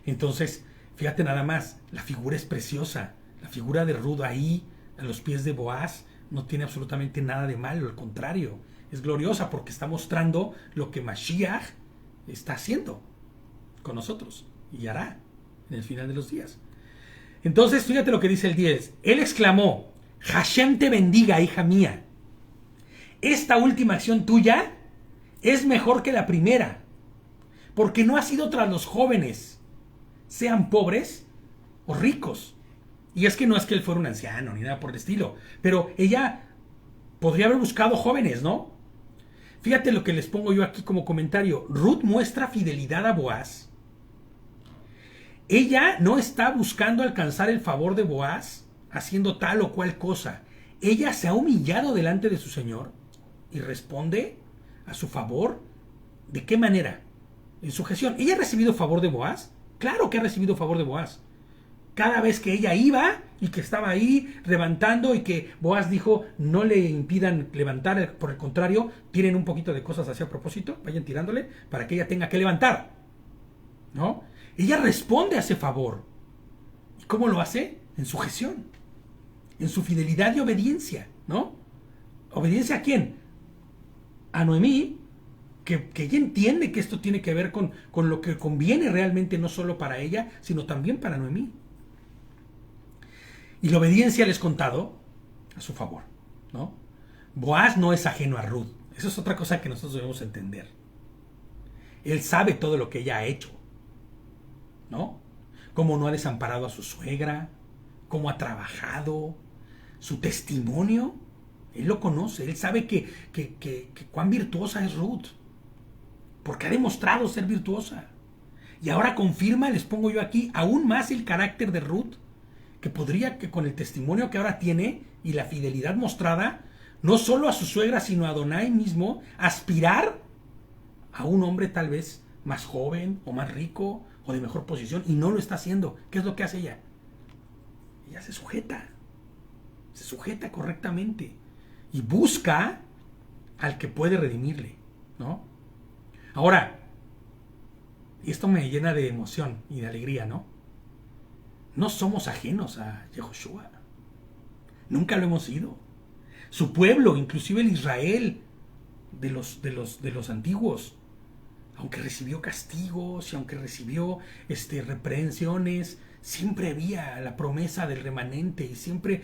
Entonces, fíjate nada más, la figura es preciosa. La figura de Ruth ahí, a los pies de Boaz, no tiene absolutamente nada de malo, al contrario, es gloriosa porque está mostrando lo que Mashiach está haciendo con nosotros y hará en el final de los días. Entonces, fíjate lo que dice el 10. Él exclamó, Hashem te bendiga, hija mía. Esta última acción tuya es mejor que la primera, porque no ha sido tras los jóvenes, sean pobres o ricos. Y es que no es que él fuera un anciano ni nada por el estilo, pero ella podría haber buscado jóvenes, ¿no? Fíjate lo que les pongo yo aquí como comentario. Ruth muestra fidelidad a Boaz. Ella no está buscando alcanzar el favor de Boaz haciendo tal o cual cosa. Ella se ha humillado delante de su Señor y responde a su favor. ¿De qué manera? En sujeción. ¿Ella ha recibido favor de Boaz? Claro que ha recibido favor de Boaz. Cada vez que ella iba y que estaba ahí levantando y que Boaz dijo no le impidan levantar, por el contrario, tienen un poquito de cosas así a propósito, vayan tirándole para que ella tenga que levantar, ¿no? Ella responde a ese favor. ¿Y cómo lo hace? En sujeción, en su fidelidad y obediencia, ¿no? ¿Obediencia a quién? A Noemí, que ella entiende que esto tiene que ver con lo que conviene realmente no solo para ella, sino también para Noemí. Y la obediencia les he contado a su favor, ¿no? Boaz no es ajeno a Ruth. Eso es otra cosa que nosotros debemos entender. Él sabe todo lo que ella ha hecho, ¿no? Cómo no ha desamparado a su suegra, cómo ha trabajado, su testimonio. Él lo conoce, él sabe que cuán virtuosa es Ruth, porque ha demostrado ser virtuosa. Y ahora confirma, les pongo yo aquí, aún más el carácter de Ruth, que podría, que con el testimonio que ahora tiene y la fidelidad mostrada, no solo a su suegra, sino a Adonai mismo, aspirar a un hombre tal vez más joven o más rico o de mejor posición y no lo está haciendo. ¿Qué es lo que hace ella? Ella se sujeta correctamente y busca al que puede redimirle, ¿no? Ahora, y esto me llena de emoción y de alegría, ¿no? No somos ajenos a Yehoshua. Nunca lo hemos sido. Su pueblo, inclusive el Israel de los antiguos, aunque recibió castigos y aunque recibió reprensiones, siempre había la promesa del remanente y siempre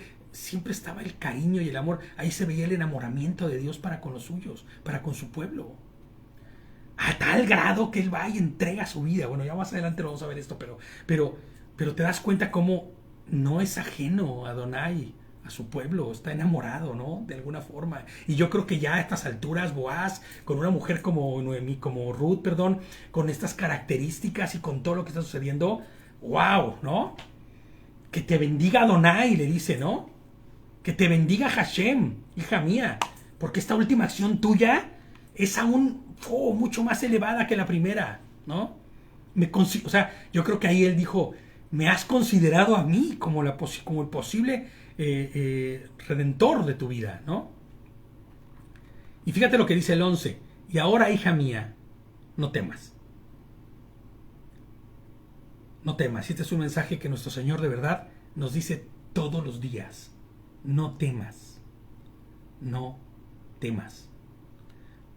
estaba el cariño y el amor. Ahí se veía el enamoramiento de Dios para con los suyos, para con su pueblo. A tal grado que Él va y entrega su vida. Bueno, ya más adelante lo vamos a ver esto, pero te das cuenta cómo no es ajeno a Adonai, a su pueblo, está enamorado, ¿no? De alguna forma. Y yo creo que ya a estas alturas, Boaz, con una mujer como Noemí, como Ruth, perdón, con estas características y con todo lo que está sucediendo, wow, ¿no? Que te bendiga Adonai, le dice, ¿no? Que te bendiga Hashem, hija mía, porque esta última acción tuya es aún mucho más elevada que la primera, ¿no? O sea, yo creo que ahí él dijo, me has considerado a mí como el posible redentor de tu vida, ¿no? Y fíjate lo que dice el 11. Y ahora, hija mía, no temas. No temas. Este es un mensaje que nuestro Señor de verdad nos dice todos los días. No temas. No temas.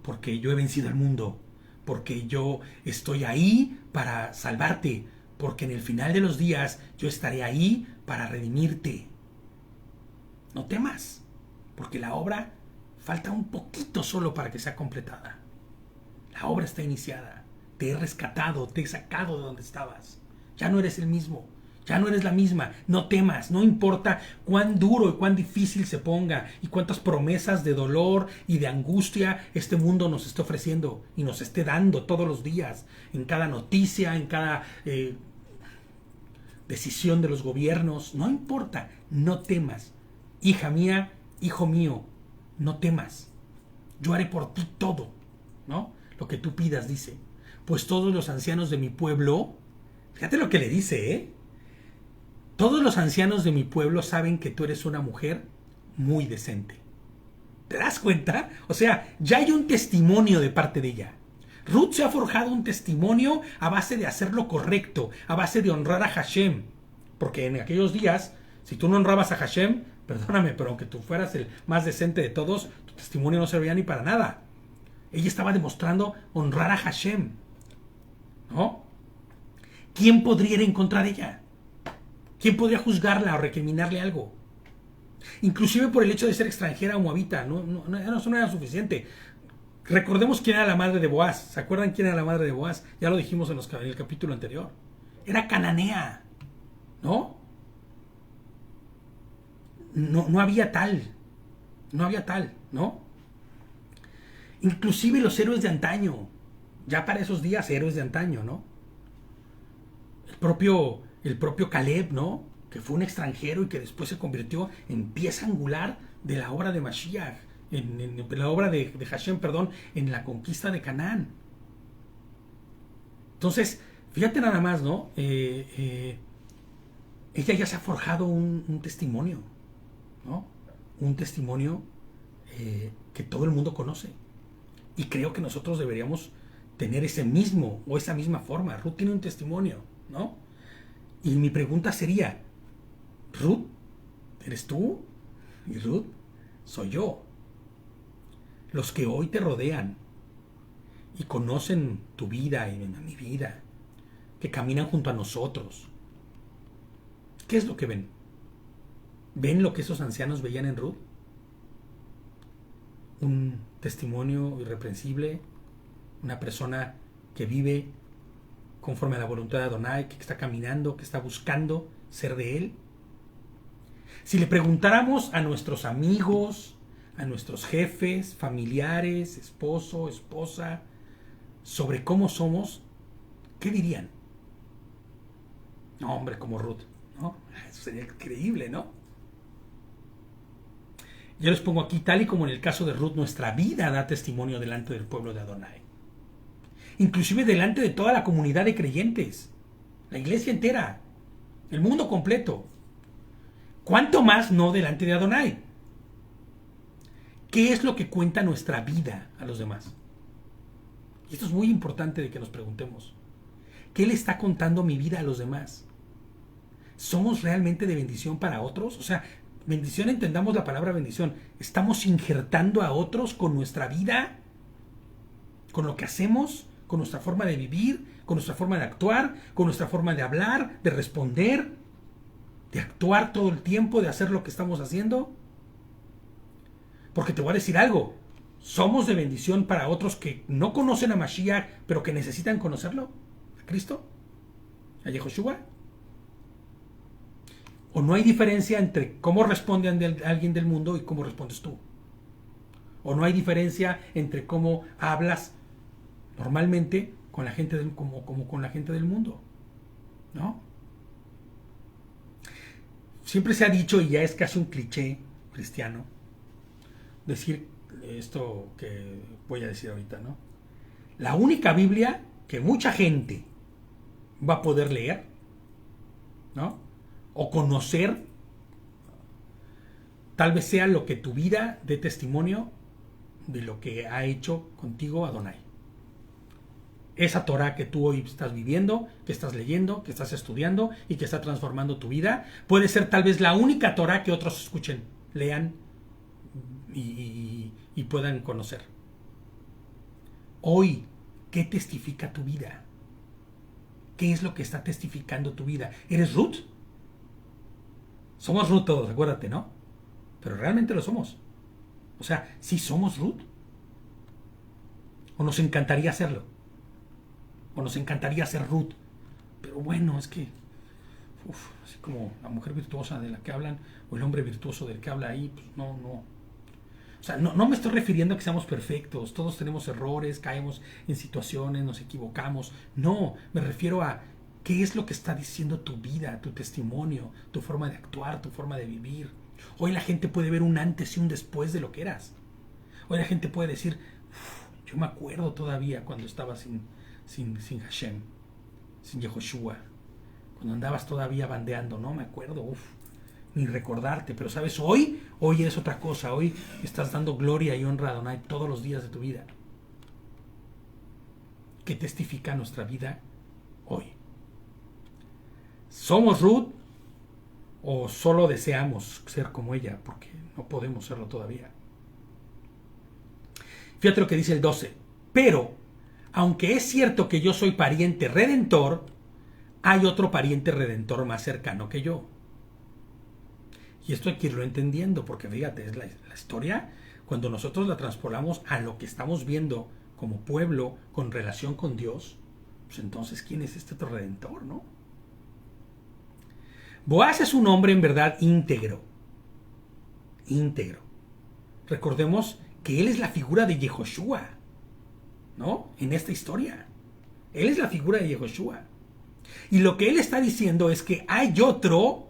Porque yo he vencido al mundo. Porque yo estoy ahí para salvarte. Porque en el final de los días yo estaré ahí para redimirte. No temas, porque la obra falta un poquito solo para que sea completada. La obra está iniciada. Te he rescatado, te he sacado de donde estabas. Ya no eres el mismo, ya no eres la misma. No temas, no importa cuán duro y cuán difícil se ponga y cuántas promesas de dolor y de angustia este mundo nos esté ofreciendo y nos esté dando todos los días, en cada noticia, en cada decisión de los gobiernos. No importa, no temas. Hija mía, hijo mío, no temas. Yo haré por ti todo, ¿no? Lo que tú pidas, dice. Pues todos los ancianos de mi pueblo, fíjate lo que le dice, ¿eh? Todos los ancianos de mi pueblo saben que tú eres una mujer muy decente. ¿Te das cuenta? O sea, ya hay un testimonio de parte de ella. Ruth se ha forjado un testimonio a base de hacer lo correcto, a base de honrar a Hashem. Porque en aquellos días, si tú no honrabas a Hashem, perdóname, pero aunque tú fueras el más decente de todos, tu testimonio no servía ni para nada. Ella estaba demostrando honrar a Hashem, ¿no? ¿Quién podría ir en contra de ella? ¿Quién podría juzgarla o recriminarle algo? Inclusive por el hecho de ser extranjera o moabita, eso no era suficiente. Recordemos quién era la madre de Boaz. ¿Se acuerdan quién era la madre de Boaz? Ya lo dijimos en el capítulo anterior. Era cananea, ¿no? No había tal. No había tal, ¿no? Inclusive los héroes de antaño. Ya para esos días, héroes de antaño, ¿no? El propio Caleb, ¿no? Que fue un extranjero y que después se convirtió en pieza angular de la obra de Mashiach, en la obra de Hashem, perdón, en la conquista de Canaán. Entonces, fíjate nada más, ¿no? Ella ya se ha forjado un testimonio, ¿no? Un testimonio que todo el mundo conoce. Y creo que nosotros deberíamos tener ese mismo o esa misma forma. Ruth tiene un testimonio, ¿no? Y mi pregunta sería, Ruth, ¿eres tú? Y Ruth, soy yo. Los que hoy te rodean y conocen tu vida y mi vida, que caminan junto a nosotros, ¿qué es lo que ven? ¿Ven lo que esos ancianos veían en Ruth? Un testimonio irreprensible, una persona que vive conforme a la voluntad de Adonai, que está caminando, que está buscando ser de Él. Si le preguntáramos a nuestros amigos, a nuestros jefes, familiares, esposo, esposa, sobre cómo somos, ¿qué dirían? No, hombre, como Ruth, ¿no? Eso sería increíble, ¿no? Yo les pongo aquí, tal y como en el caso de Ruth, nuestra vida da testimonio delante del pueblo de Adonai. inclusive delante de toda la comunidad de creyentes, la iglesia entera, el mundo completo. ¿Cuánto más no delante de Adonai? ¿Qué es lo que cuenta nuestra vida a los demás? Y esto es muy importante de que nos preguntemos. ¿Qué le está contando mi vida a los demás? ¿Somos realmente de bendición para otros? O sea, bendición, entendamos la palabra bendición. ¿Estamos injertando a otros con nuestra vida? ¿Con lo que hacemos? ¿Con nuestra forma de vivir? ¿Con nuestra forma de actuar? ¿Con nuestra forma de hablar? ¿De responder? ¿De actuar todo el tiempo? ¿De hacer lo que estamos haciendo? Porque te voy a decir algo. ¿Somos de bendición para otros que no conocen a Mashiach, pero que necesitan conocerlo? ¿A Cristo? ¿A Yehoshua? ¿O no hay diferencia entre cómo responde alguien del mundo y cómo respondes tú? ¿O no hay diferencia entre cómo hablas normalmente con la gente como con la gente del mundo? ¿No? Siempre se ha dicho, y ya es casi un cliché cristiano, decir esto que voy a decir ahorita, ¿no? La única Biblia que mucha gente va a poder leer, ¿no? O conocer, tal vez sea lo que tu vida dé testimonio de lo que ha hecho contigo Adonai. Esa Torah que tú hoy estás viviendo, que estás leyendo, que estás estudiando y que está transformando tu vida, puede ser tal vez la única Torah que otros escuchen, lean y puedan conocer. Hoy, ¿qué testifica tu vida? ¿Qué es lo que está testificando tu vida? ¿Eres Ruth? Somos Ruth todos, acuérdate, ¿no? Pero realmente lo somos. O sea, ¿sí somos Ruth? ¿O nos encantaría hacerlo? ¿O nos encantaría ser Ruth? Pero bueno, es que así como la mujer virtuosa de la que hablan, o el hombre virtuoso del que habla ahí, pues no. O sea, no me estoy refiriendo a que seamos perfectos. Todos tenemos errores, caemos en situaciones, nos equivocamos. No, me refiero a qué es lo que está diciendo tu vida, tu testimonio, tu forma de actuar, tu forma de vivir. Hoy la gente puede ver un antes y un después de lo que eras. Hoy la gente puede decir, yo me acuerdo todavía cuando estaba sin Hashem, sin Yehoshua, cuando andabas todavía bandeando, no me acuerdo, ni recordarte, pero sabes, hoy es otra cosa. Hoy estás dando gloria y honra a Adonai todos los días de tu vida. ¿Qué testifica nuestra vida hoy? ¿Somos Ruth o solo deseamos ser como ella? Porque no podemos serlo todavía. Fíjate lo que dice el 12. Pero, aunque es cierto que yo soy pariente redentor, hay otro pariente redentor más cercano que yo. Y esto hay que irlo entendiendo, porque fíjate, es la historia, cuando nosotros la transpolamos a lo que estamos viendo como pueblo con relación con Dios, pues entonces, ¿quién es este otro redentor, no? Boaz es un hombre en verdad íntegro. Íntegro. Recordemos que él es la figura de Yehoshua, ¿no? En esta historia. Él es la figura de Yehoshua. Y lo que él está diciendo es que hay otro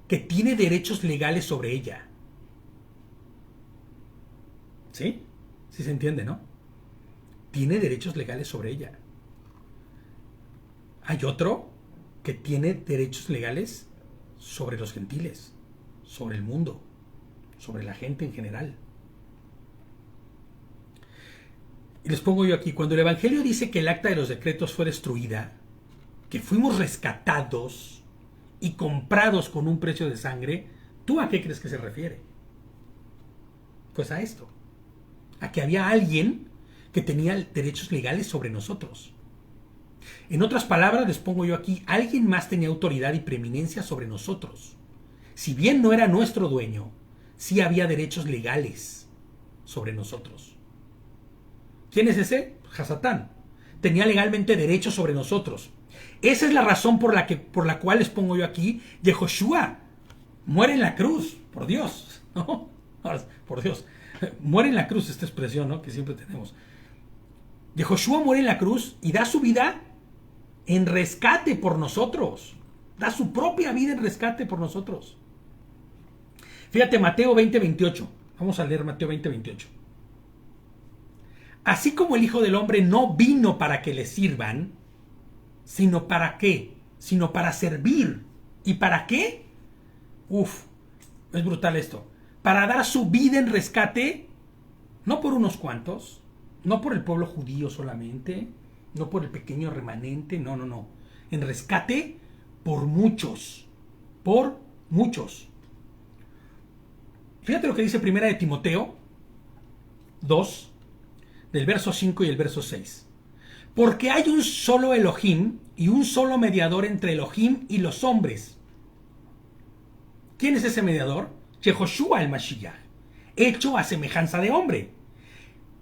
que tiene derechos legales sobre ella. ¿Sí? Sí se entiende, ¿no? Tiene derechos legales sobre ella. Hay otro que tiene derechos legales sobre los gentiles, sobre el mundo, sobre la gente en general. Y les pongo yo aquí, cuando el Evangelio dice que el acta de los decretos fue destruida, que fuimos rescatados y comprados con un precio de sangre, ¿tú a qué crees que se refiere? Pues a esto, a que había alguien que tenía derechos legales sobre nosotros. En otras palabras, les pongo yo aquí, alguien más tenía autoridad y preeminencia sobre nosotros. Si bien no era nuestro dueño, sí había derechos legales sobre nosotros. ¿Quién es ese? Hasatán. Tenía legalmente derechos sobre nosotros. Esa es la razón por la cual les pongo yo aquí, Yehoshua muere en la cruz, por Dios, ¿no? Por Dios, muere en la cruz, esta expresión, ¿no? Que siempre tenemos. Yehoshua muere en la cruz y da su vida en rescate por nosotros. Da su propia vida en rescate por nosotros. Fíjate, Mateo 20:28. Vamos a leer Mateo 20:28. Así como el Hijo del Hombre no vino para que le sirvan, sino para qué, sino para servir. ¿Y para qué? Uf, es brutal esto. Para dar su vida en rescate, no por unos cuantos, no por el pueblo judío solamente, no por el pequeño remanente, no, no, no. En rescate por muchos, por muchos. Fíjate lo que dice Primera de Timoteo 2, del verso 5 y el verso 6. Porque hay un solo Elohim y un solo mediador entre Elohim y los hombres. ¿Quién es ese mediador? Yehoshua el Mashiach, hecho a semejanza de hombre,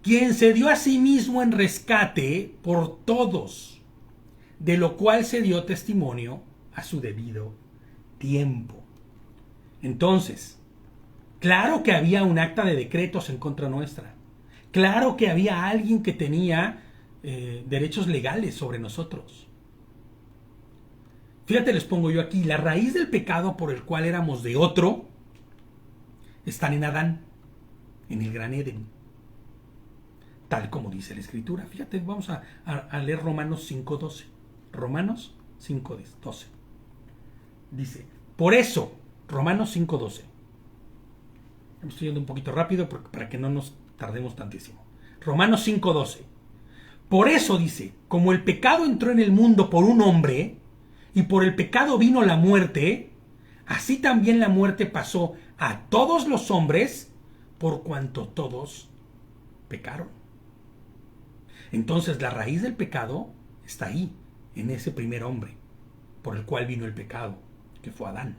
quien se dio a sí mismo en rescate por todos, de lo cual se dio testimonio a su debido tiempo. Entonces, claro que había un acta de decretos en contra nuestra. Claro que había alguien que tenía derechos legales sobre nosotros. Fíjate, les pongo yo aquí, la raíz del pecado por el cual éramos de otro están en Adán, en el gran Edén, tal como dice la Escritura. Fíjate, vamos a leer Romanos 5:12. Romanos 5:12. Dice, por eso, Romanos 5:12. Estoy yendo un poquito rápido para que no nos tardemos tantísimo. Romanos 5:12. Por eso dice, como el pecado entró en el mundo por un hombre, y por el pecado vino la muerte, así también la muerte pasó a todos los hombres, por cuanto todos pecaron. Entonces la raíz del pecado está ahí, en ese primer hombre, por el cual vino el pecado, que fue Adán,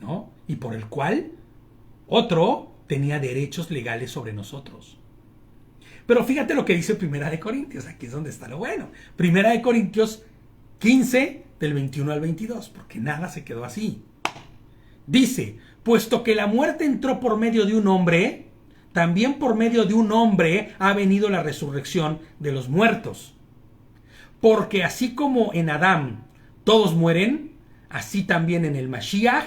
¿no? Y por el cual otro tenía derechos legales sobre nosotros. Pero fíjate lo que dice Primera de Corintios, aquí es donde está lo bueno. Primera de Corintios 15, del 21 al 22, porque nada se quedó así. Dice, puesto que la muerte entró por medio de un hombre, también por medio de un hombre ha venido la resurrección de los muertos. Porque así como en Adán todos mueren, así también en el Mashiach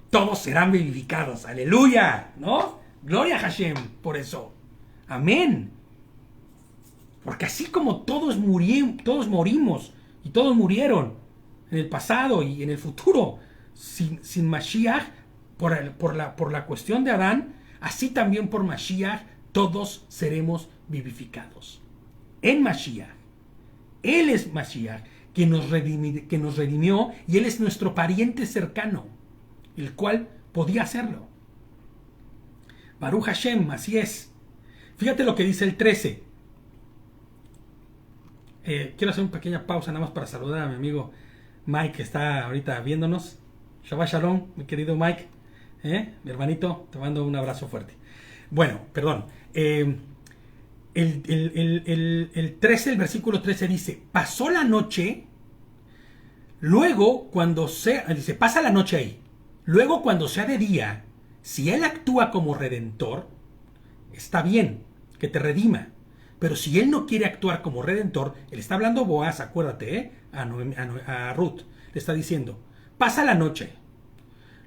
todos serán vivificados. ¡Aleluya! ¿No? Gloria a Hashem por eso. Amén. Porque así como todos morimos y todos murieron en el pasado y en el futuro, sin Mashiach, por la cuestión de Adán, así también por Mashiach todos seremos vivificados. En Mashiach. Él es Mashiach, que nos redimió, y Él es nuestro pariente cercano, el cual podía hacerlo. Baruch Hashem, así es. Fíjate lo que dice el 13. Quiero hacer una pequeña pausa nada más para saludar a mi amigo Mike, que está ahorita viéndonos. Shabbat Shalom, mi querido Mike. Mi hermanito, te mando un abrazo fuerte. Bueno, perdón. El 13, el versículo 13 dice, pasó la noche, luego cuando sea, dice, pasa la noche ahí, luego cuando sea de día, si Él actúa como redentor, está bien, que te redima. Pero si Él no quiere actuar como redentor, Él está hablando a Boaz, acuérdate, a Ruth, le está diciendo, pasa la noche,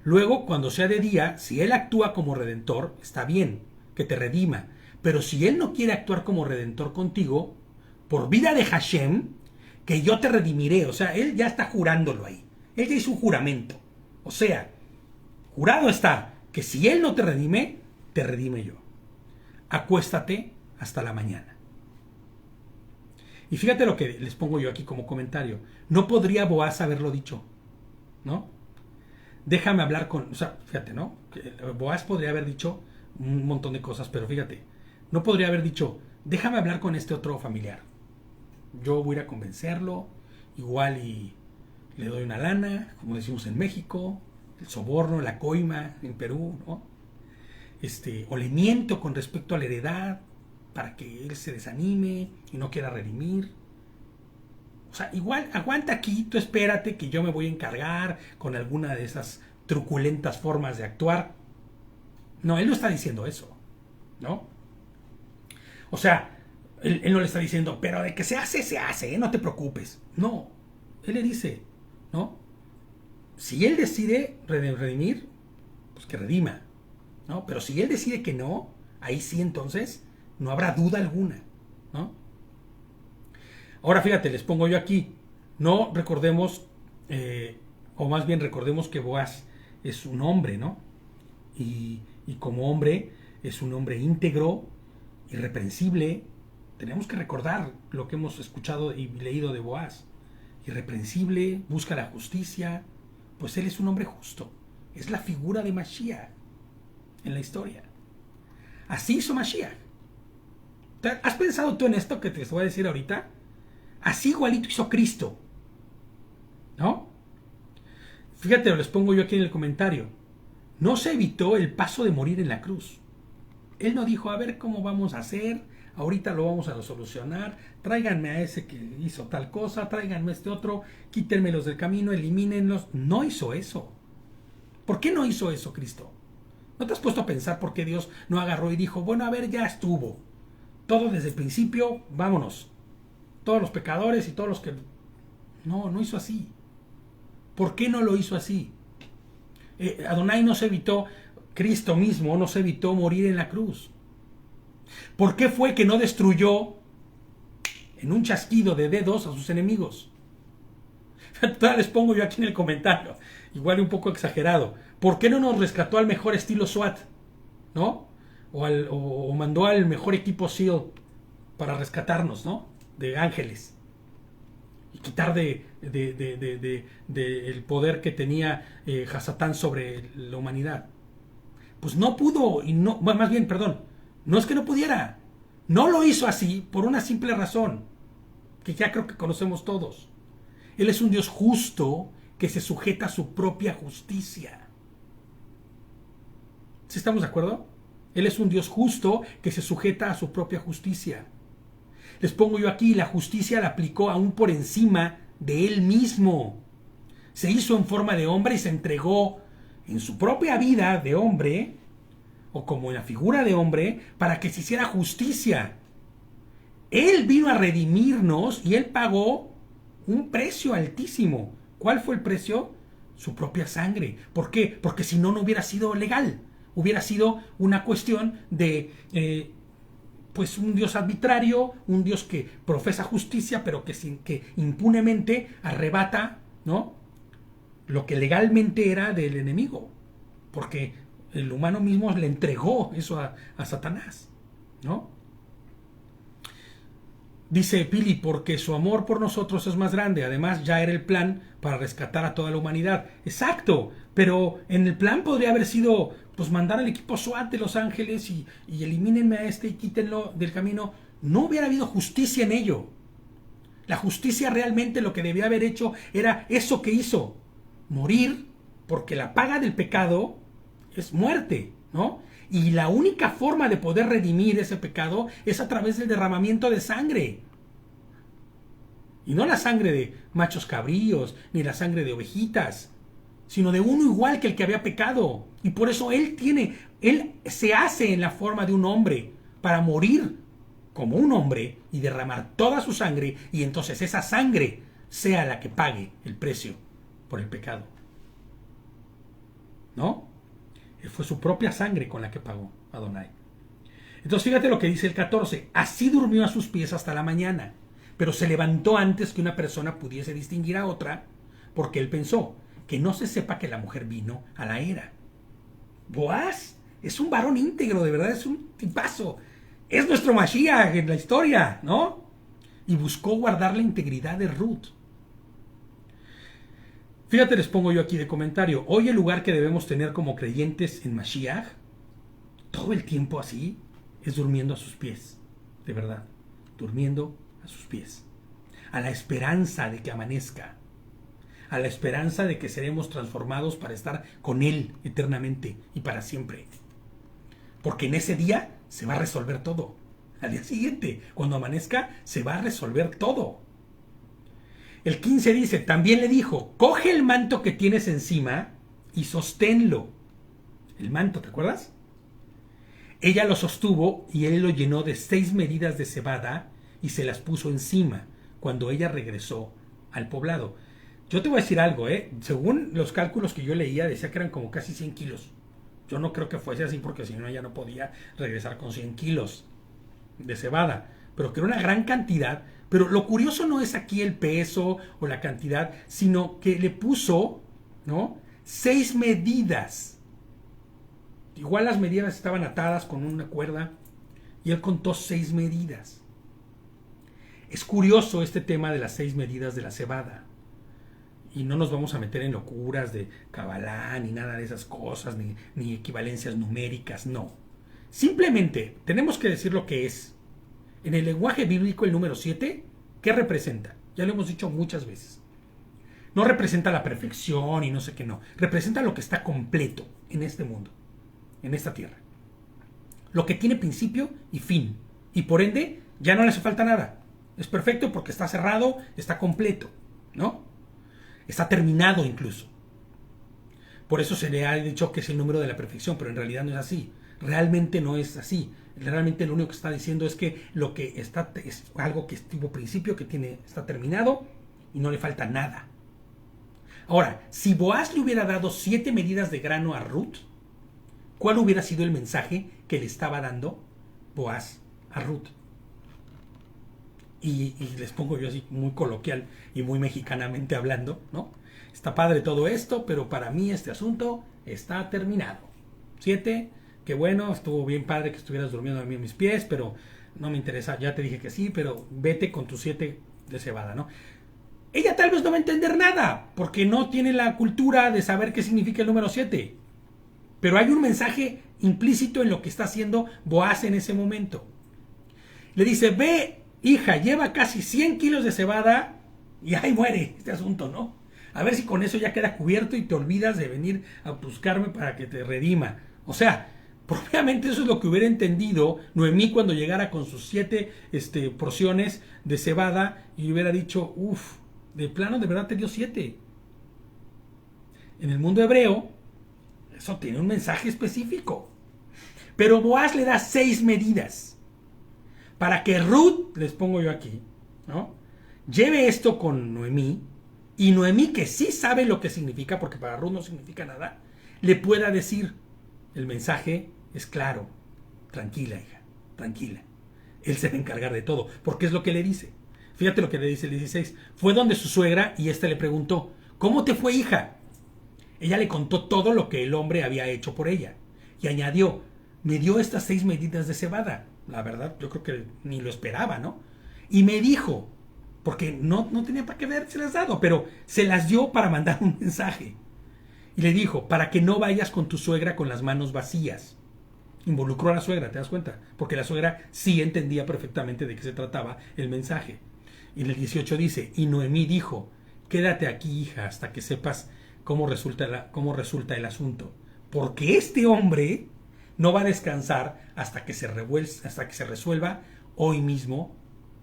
luego cuando sea de día, si Él actúa como redentor, está bien, que te redima. Pero si Él no quiere actuar como redentor contigo, por vida de Hashem, que yo te redimiré. O sea, Él ya está jurándolo ahí. Él ya hizo un juramento. O sea, jurado está que si Él no te redime, te redime yo. Acuéstate hasta la mañana. Y fíjate lo que les pongo yo aquí como comentario. No podría Boaz haberlo dicho, ¿no? Déjame hablar con... O sea, fíjate, ¿no? Boaz podría haber dicho un montón de cosas, pero fíjate, no podría haber dicho, déjame hablar con este otro familiar. Yo voy a ir a convencerlo, igual y le doy una lana, como decimos en México, el soborno, la coima en Perú, ¿no? O le miento con respecto a la heredad para que él se desanime y no quiera redimir. O sea, igual aguanta aquí, tú espérate que yo me voy a encargar con alguna de esas truculentas formas de actuar. No, él no está diciendo eso, ¿no? O sea, él no le está diciendo, pero de que se hace, no te preocupes. No, él le dice, ¿no? Si él decide redimir, pues que redima, ¿no? Pero si él decide que no, ahí sí entonces No habrá duda alguna, ¿no? Ahora fíjate, les pongo yo aquí. No recordemos, o más bien recordemos que Boaz es un hombre, ¿no? Y como hombre, es un hombre íntegro, irreprensible. Tenemos que recordar lo que hemos escuchado y leído de Boaz. Irreprensible, busca la justicia, pues él es un hombre justo. Es la figura de Mashiach en la historia. Así hizo Mashiach. ¿Has pensado tú en esto que te voy a decir ahorita? Así igualito hizo Cristo, ¿no? Fíjate, les pongo yo aquí en el comentario. No se evitó el paso de morir en la cruz. Él no dijo, a ver cómo vamos a hacer, ahorita lo vamos a solucionar, tráiganme a ese que hizo tal cosa, tráiganme a este otro, quítenmelos del camino, elimínenlos. No hizo eso. ¿Por qué no hizo eso Cristo? ¿No te has puesto a pensar por qué Dios no agarró y dijo, bueno, a ver, ya estuvo? Todo desde el principio, vámonos. Todos los pecadores y todos los que... No, no hizo así. ¿Por qué no lo hizo así? Adonai no se evitó, Cristo mismo no se evitó morir en la cruz. ¿Por qué fue que no destruyó en un chasquido de dedos a sus enemigos? Todavía les pongo yo aquí en el comentario, igual un poco exagerado. ¿Por qué no nos rescató al mejor estilo SWAT? ¿No? O mandó al mejor equipo SEAL para rescatarnos, ¿no? De ángeles. Y quitar el poder que tenía Hasatán sobre la humanidad. Pues no pudo, y no, más bien, perdón, no es que no pudiera, no lo hizo así por una simple razón, que ya creo que conocemos todos. Él es un Dios justo que se sujeta a su propia justicia. ¿Sí estamos de acuerdo? Él es un Dios justo que se sujeta a su propia justicia. Les pongo yo aquí, la justicia la aplicó aún por encima de él mismo. Se hizo en forma de hombre y se entregó en su propia vida de hombre, o como en la figura de hombre, para que se hiciera justicia. Él vino a redimirnos y él pagó un precio altísimo. ¿Cuál fue el precio? Su propia sangre. ¿Por qué? Porque si no, no hubiera sido legal. Hubiera sido una cuestión de... pues un Dios arbitrario, un Dios que profesa justicia, pero que impunemente arrebata, ¿no?, lo que legalmente era del enemigo, porque el humano mismo le entregó eso a Satanás, ¿no? Dice Pili, porque su amor por nosotros es más grande, además ya era el plan para rescatar a toda la humanidad. Exacto, pero en el plan podría haber sido, pues, mandar al equipo SWAT de Los Ángeles y elimínenme a este y quítenlo del camino. No hubiera habido justicia en ello. La justicia realmente lo que debía haber hecho era eso que hizo, morir, porque la paga del pecado es muerte, ¿no? Y la única forma de poder redimir ese pecado es a través del derramamiento de sangre. Y no la sangre de machos cabríos, ni la sangre de ovejitas, sino de uno igual que el que había pecado. Y por eso él se hace en la forma de un hombre para morir como un hombre y derramar toda su sangre, y entonces esa sangre sea la que pague el precio por el pecado. ¿No? Fue su propia sangre con la que pagó Adonai. Entonces fíjate lo que dice el 14. Así durmió a sus pies hasta la mañana, pero se levantó antes que una persona pudiese distinguir a otra, porque él pensó, que no se sepa que la mujer vino a la era. Boaz es un varón íntegro, de verdad, es un tipazo. Es nuestro Mashiach en la historia, ¿no? Y buscó guardar la integridad de Ruth. Fíjate, les pongo yo aquí de comentario. Hoy el lugar que debemos tener como creyentes en Mashiach, todo el tiempo así, es durmiendo a sus pies. De verdad, durmiendo a sus pies. A la esperanza de que amanezca. A la esperanza de que seremos transformados para estar con Él eternamente y para siempre. Porque en ese día se va a resolver todo. Al día siguiente, cuando amanezca, se va a resolver todo. El 15 dice, también le dijo, coge el manto que tienes encima y sosténlo. El manto, ¿te acuerdas? Ella lo sostuvo y él lo llenó de 6 medidas de cebada y se las puso encima cuando ella regresó al poblado. Yo te voy a decir algo, según los cálculos que yo leía, decía que eran como casi 100 kilos. Yo no creo que fuese así porque si no ella no podía regresar con 100 kilos. de cebada, pero que era una gran cantidad. Pero lo curioso no es aquí el peso o la cantidad, sino que le puso, ¿no?, 6 medidas. Igual las medidas estaban atadas con una cuerda y él contó 6 medidas. Es curioso este tema de las 6 medidas de la cebada. Y no nos vamos a meter en locuras de Kabbalah ni nada de esas cosas, ni equivalencias numéricas, no. Simplemente tenemos que decir lo que es. En el lenguaje bíblico, el número 7, ¿qué representa? Ya lo hemos dicho muchas veces. No representa la perfección y no sé qué, no. Representa lo que está completo en este mundo, en esta tierra. Lo que tiene principio y fin. Y por ende, ya no le hace falta nada. Es perfecto porque está cerrado, está completo, ¿no? Está terminado incluso. Por eso se le ha dicho que es el número de la perfección, pero en realidad no es así. Realmente no es así. Realmente lo único que está diciendo es que lo que está es algo que tuvo principio, que está terminado y no le falta nada. Ahora, si Boaz le hubiera dado 7 medidas de grano a Ruth, ¿cuál hubiera sido el mensaje que le estaba dando Boaz a Ruth? Y les pongo yo así muy coloquial y muy mexicanamente hablando, ¿no? Está padre todo esto, pero para mí este asunto está terminado. 7, qué bueno, estuvo bien padre que estuvieras durmiendo a mí en mis pies, pero no me interesa, ya te dije que sí, pero vete con tus 7 de cebada, ¿no? Ella tal vez no va a entender nada, porque no tiene la cultura de saber qué significa el número 7. Pero hay un mensaje implícito en lo que está haciendo Boaz en ese momento. Le dice, ve, hija, lleva casi 100 kilos de cebada y ahí muere este asunto, ¿no? A ver si con eso ya queda cubierto y te olvidas de venir a buscarme para que te redima. O sea, propiamente eso es lo que hubiera entendido Noemí cuando llegara con sus 7 porciones de cebada y hubiera dicho, uff, de plano de verdad te dio 7. En el mundo hebreo, eso tiene un mensaje específico. Pero Boaz le da 6 medidas para que Ruth, les pongo yo aquí, ¿no?, lleve esto con Noemí, y Noemí, que sí sabe lo que significa, porque para Ruth no significa nada, le pueda decir, el mensaje es claro, tranquila, hija, tranquila, él se va a encargar de todo, porque es lo que le dice. Fíjate lo que le dice el 16, fue donde su suegra y ésta le preguntó, ¿cómo te fue, hija? Ella le contó todo lo que el hombre había hecho por ella, y añadió, me dio estas 6 medidas de cebada. La verdad, yo creo que ni lo esperaba, ¿no? Y me dijo, porque no tenía para qué habérselas dado, pero se las dio para mandar un mensaje. Y le dijo, para que no vayas con tu suegra con las manos vacías. Involucró a la suegra, ¿te das cuenta? Porque la suegra sí entendía perfectamente de qué se trataba el mensaje. Y en el 18 dice, y Noemí dijo, quédate aquí, hija, hasta que sepas cómo resulta el asunto. Porque este hombre no va a descansar hasta que se resuelva hoy mismo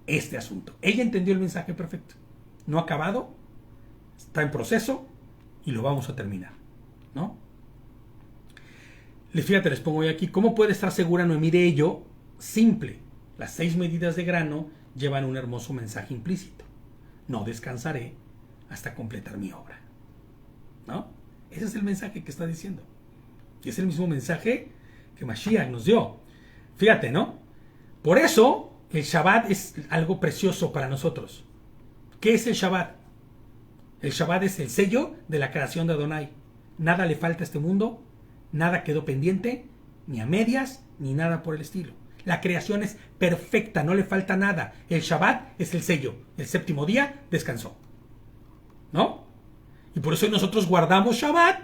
este asunto. Ella entendió el mensaje perfecto. No ha acabado, está en proceso y lo vamos a terminar, ¿no? Fíjate, les pongo hoy aquí, ¿cómo puede estar segura Noemí de ello? Simple. Las 6 medidas de grano llevan un hermoso mensaje implícito. No descansaré hasta completar mi obra, ¿no? Ese es el mensaje que está diciendo. Y es el mismo mensaje que Mashiach nos dio. Fíjate, ¿no? Por eso el Shabbat es algo precioso para nosotros. ¿Qué es el Shabbat? El Shabbat es el sello de la creación de Adonai. Nada le falta a este mundo, nada quedó pendiente, ni a medias, ni nada por el estilo. La creación es perfecta, no le falta nada. El Shabbat es el sello. El séptimo día descansó, ¿no? Y por eso nosotros guardamos Shabbat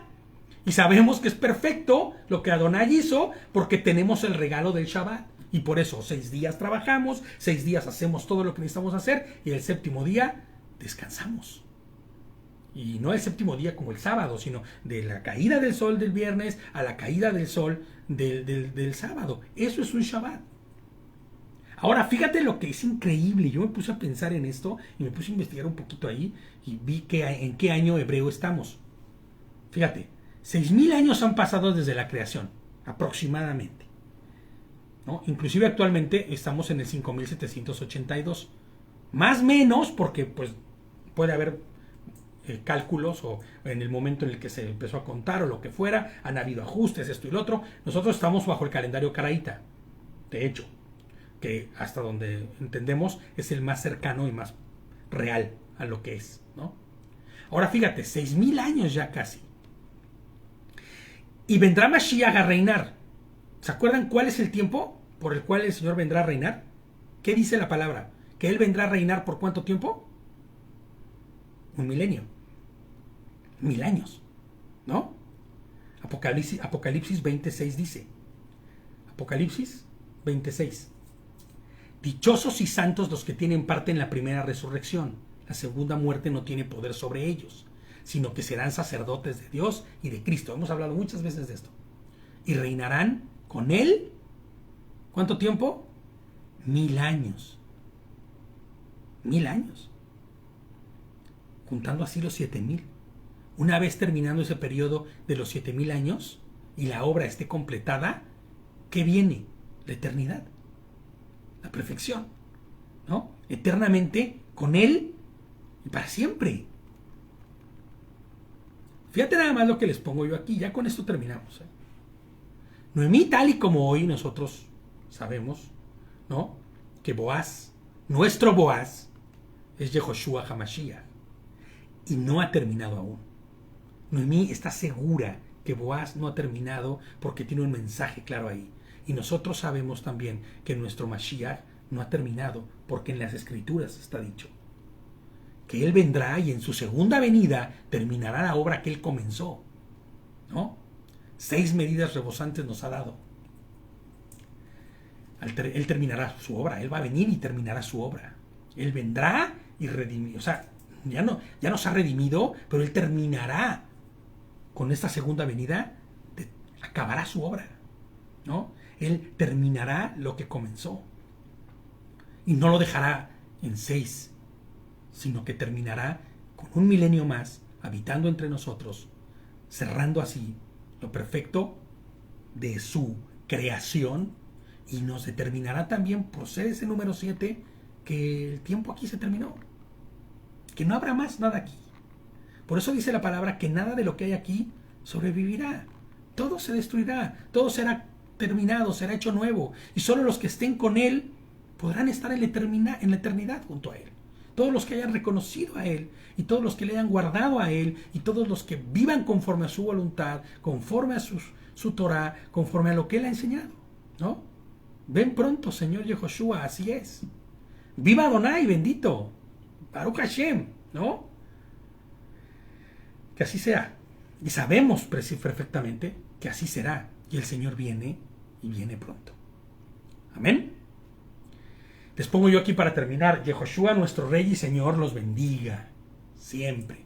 y sabemos que es perfecto lo que Adonai hizo, porque tenemos el regalo del Shabbat. Y por eso 6 días trabajamos, 6 días hacemos todo lo que necesitamos hacer y el séptimo día descansamos. Y no el séptimo día como el sábado, sino de la caída del sol del viernes a la caída del sol del sábado. Eso es un Shabbat. Ahora, fíjate lo que es increíble. Yo me puse a pensar en esto y me puse a investigar un poquito ahí y vi en qué año hebreo estamos. Fíjate, 6,000 años han pasado desde la creación, aproximadamente, ¿no? Inclusive actualmente estamos en el 5,782. Más o menos, porque pues puede haber cálculos o en el momento en el que se empezó a contar o lo que fuera, han habido ajustes, esto y lo otro. Nosotros estamos bajo el calendario caraíta, de hecho, que hasta donde entendemos es el más cercano y más real a lo que es, ¿no? Ahora fíjate, 6,000 años ya casi. Y vendrá Mashiach a reinar. ¿Se acuerdan cuál es el tiempo por el cual el Señor vendrá a reinar? ¿Qué dice la palabra? ¿Que Él vendrá a reinar por cuánto tiempo? 1,000,000. 1,000 años, ¿no? Apocalipsis 26 dice. Apocalipsis 26. Dichosos y santos los que tienen parte en la primera resurrección. La segunda muerte no tiene poder sobre ellos, sino que serán sacerdotes de Dios y de Cristo. Hemos hablado muchas veces de esto. Y reinarán con Él. ¿Cuánto tiempo? 1,000 años. 1,000 años. Juntando así los 7,000. Una vez terminando ese periodo de los 7,000 años y la obra esté completada, ¿qué viene? La eternidad. La perfección, ¿no? Eternamente con Él y para siempre. Fíjate nada más lo que les pongo yo aquí. Ya con esto terminamos, ¿eh? Noemí, tal y como hoy nosotros sabemos, ¿no? Que Boaz, nuestro Boaz, es Yehoshua HaMashiach. Y no ha terminado aún. Noemí está segura que Boaz no ha terminado porque tiene un mensaje claro ahí. Y nosotros sabemos también que nuestro Mashiach no ha terminado porque en las Escrituras está dicho que Él vendrá y en su segunda venida terminará la obra que Él comenzó, ¿no? 6 medidas rebosantes nos ha dado. Él terminará su obra. Él va a venir y terminará su obra. Él vendrá y redimirá. O sea, ya nos ha redimido, pero Él terminará con esta segunda venida, acabará su obra, ¿no? Él terminará lo que comenzó. Y no lo dejará en 6, sino que terminará con 1,000,000 más, habitando entre nosotros, cerrando así lo perfecto de su creación, y nos determinará también, por ser ese número 7, que el tiempo aquí se terminó, que no habrá más nada aquí. Por eso dice la palabra que nada de lo que hay aquí sobrevivirá. Todo se destruirá, todo será terminado, será hecho nuevo, y solo los que estén con Él podrán estar en la eternidad junto a Él. Todos los que hayan reconocido a Él, y todos los que le hayan guardado a Él, y todos los que vivan conforme a su voluntad, conforme a su Torah, conforme a lo que Él ha enseñado, ¿no? Ven pronto, Señor Yehoshua, así es. Viva Adonai, bendito. Baruch Hashem, ¿no? Que así sea. Y sabemos perfectamente que así será. Y el Señor viene y viene pronto. Amén. Les pongo yo aquí para terminar. Yehoshua, nuestro Rey y Señor, los bendiga siempre.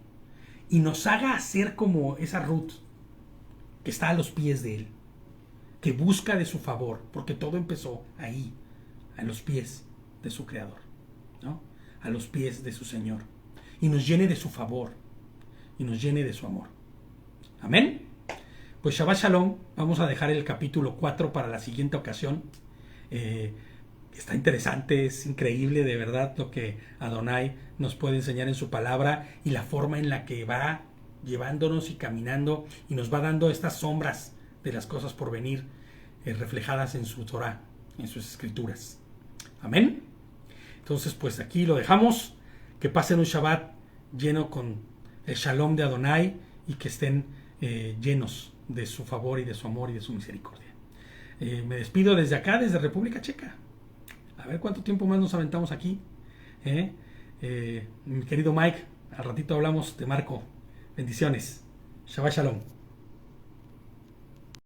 Y nos haga hacer como esa Ruth que está a los pies de Él, que busca de su favor, porque todo empezó ahí, a los pies de su Creador, ¿no? A los pies de su Señor. Y nos llene de su favor y nos llene de su amor. Amén. Pues Shabbat Shalom. Vamos a dejar el capítulo 4 para la siguiente ocasión. Está interesante, es increíble de verdad lo que Adonai nos puede enseñar en su palabra y la forma en la que va llevándonos y caminando y nos va dando estas sombras de las cosas por venir, reflejadas en su Torah, en sus escrituras. Amén. Entonces pues aquí lo dejamos. Que pasen un Shabbat lleno con el Shalom de Adonai y que estén llenos de su favor y de su amor y de su misericordia. Me despido desde acá, desde República Checa. A ver cuánto tiempo más nos aventamos aquí. Mi querido Mike, al ratito hablamos de Marco. Bendiciones. Shabbat Shalom.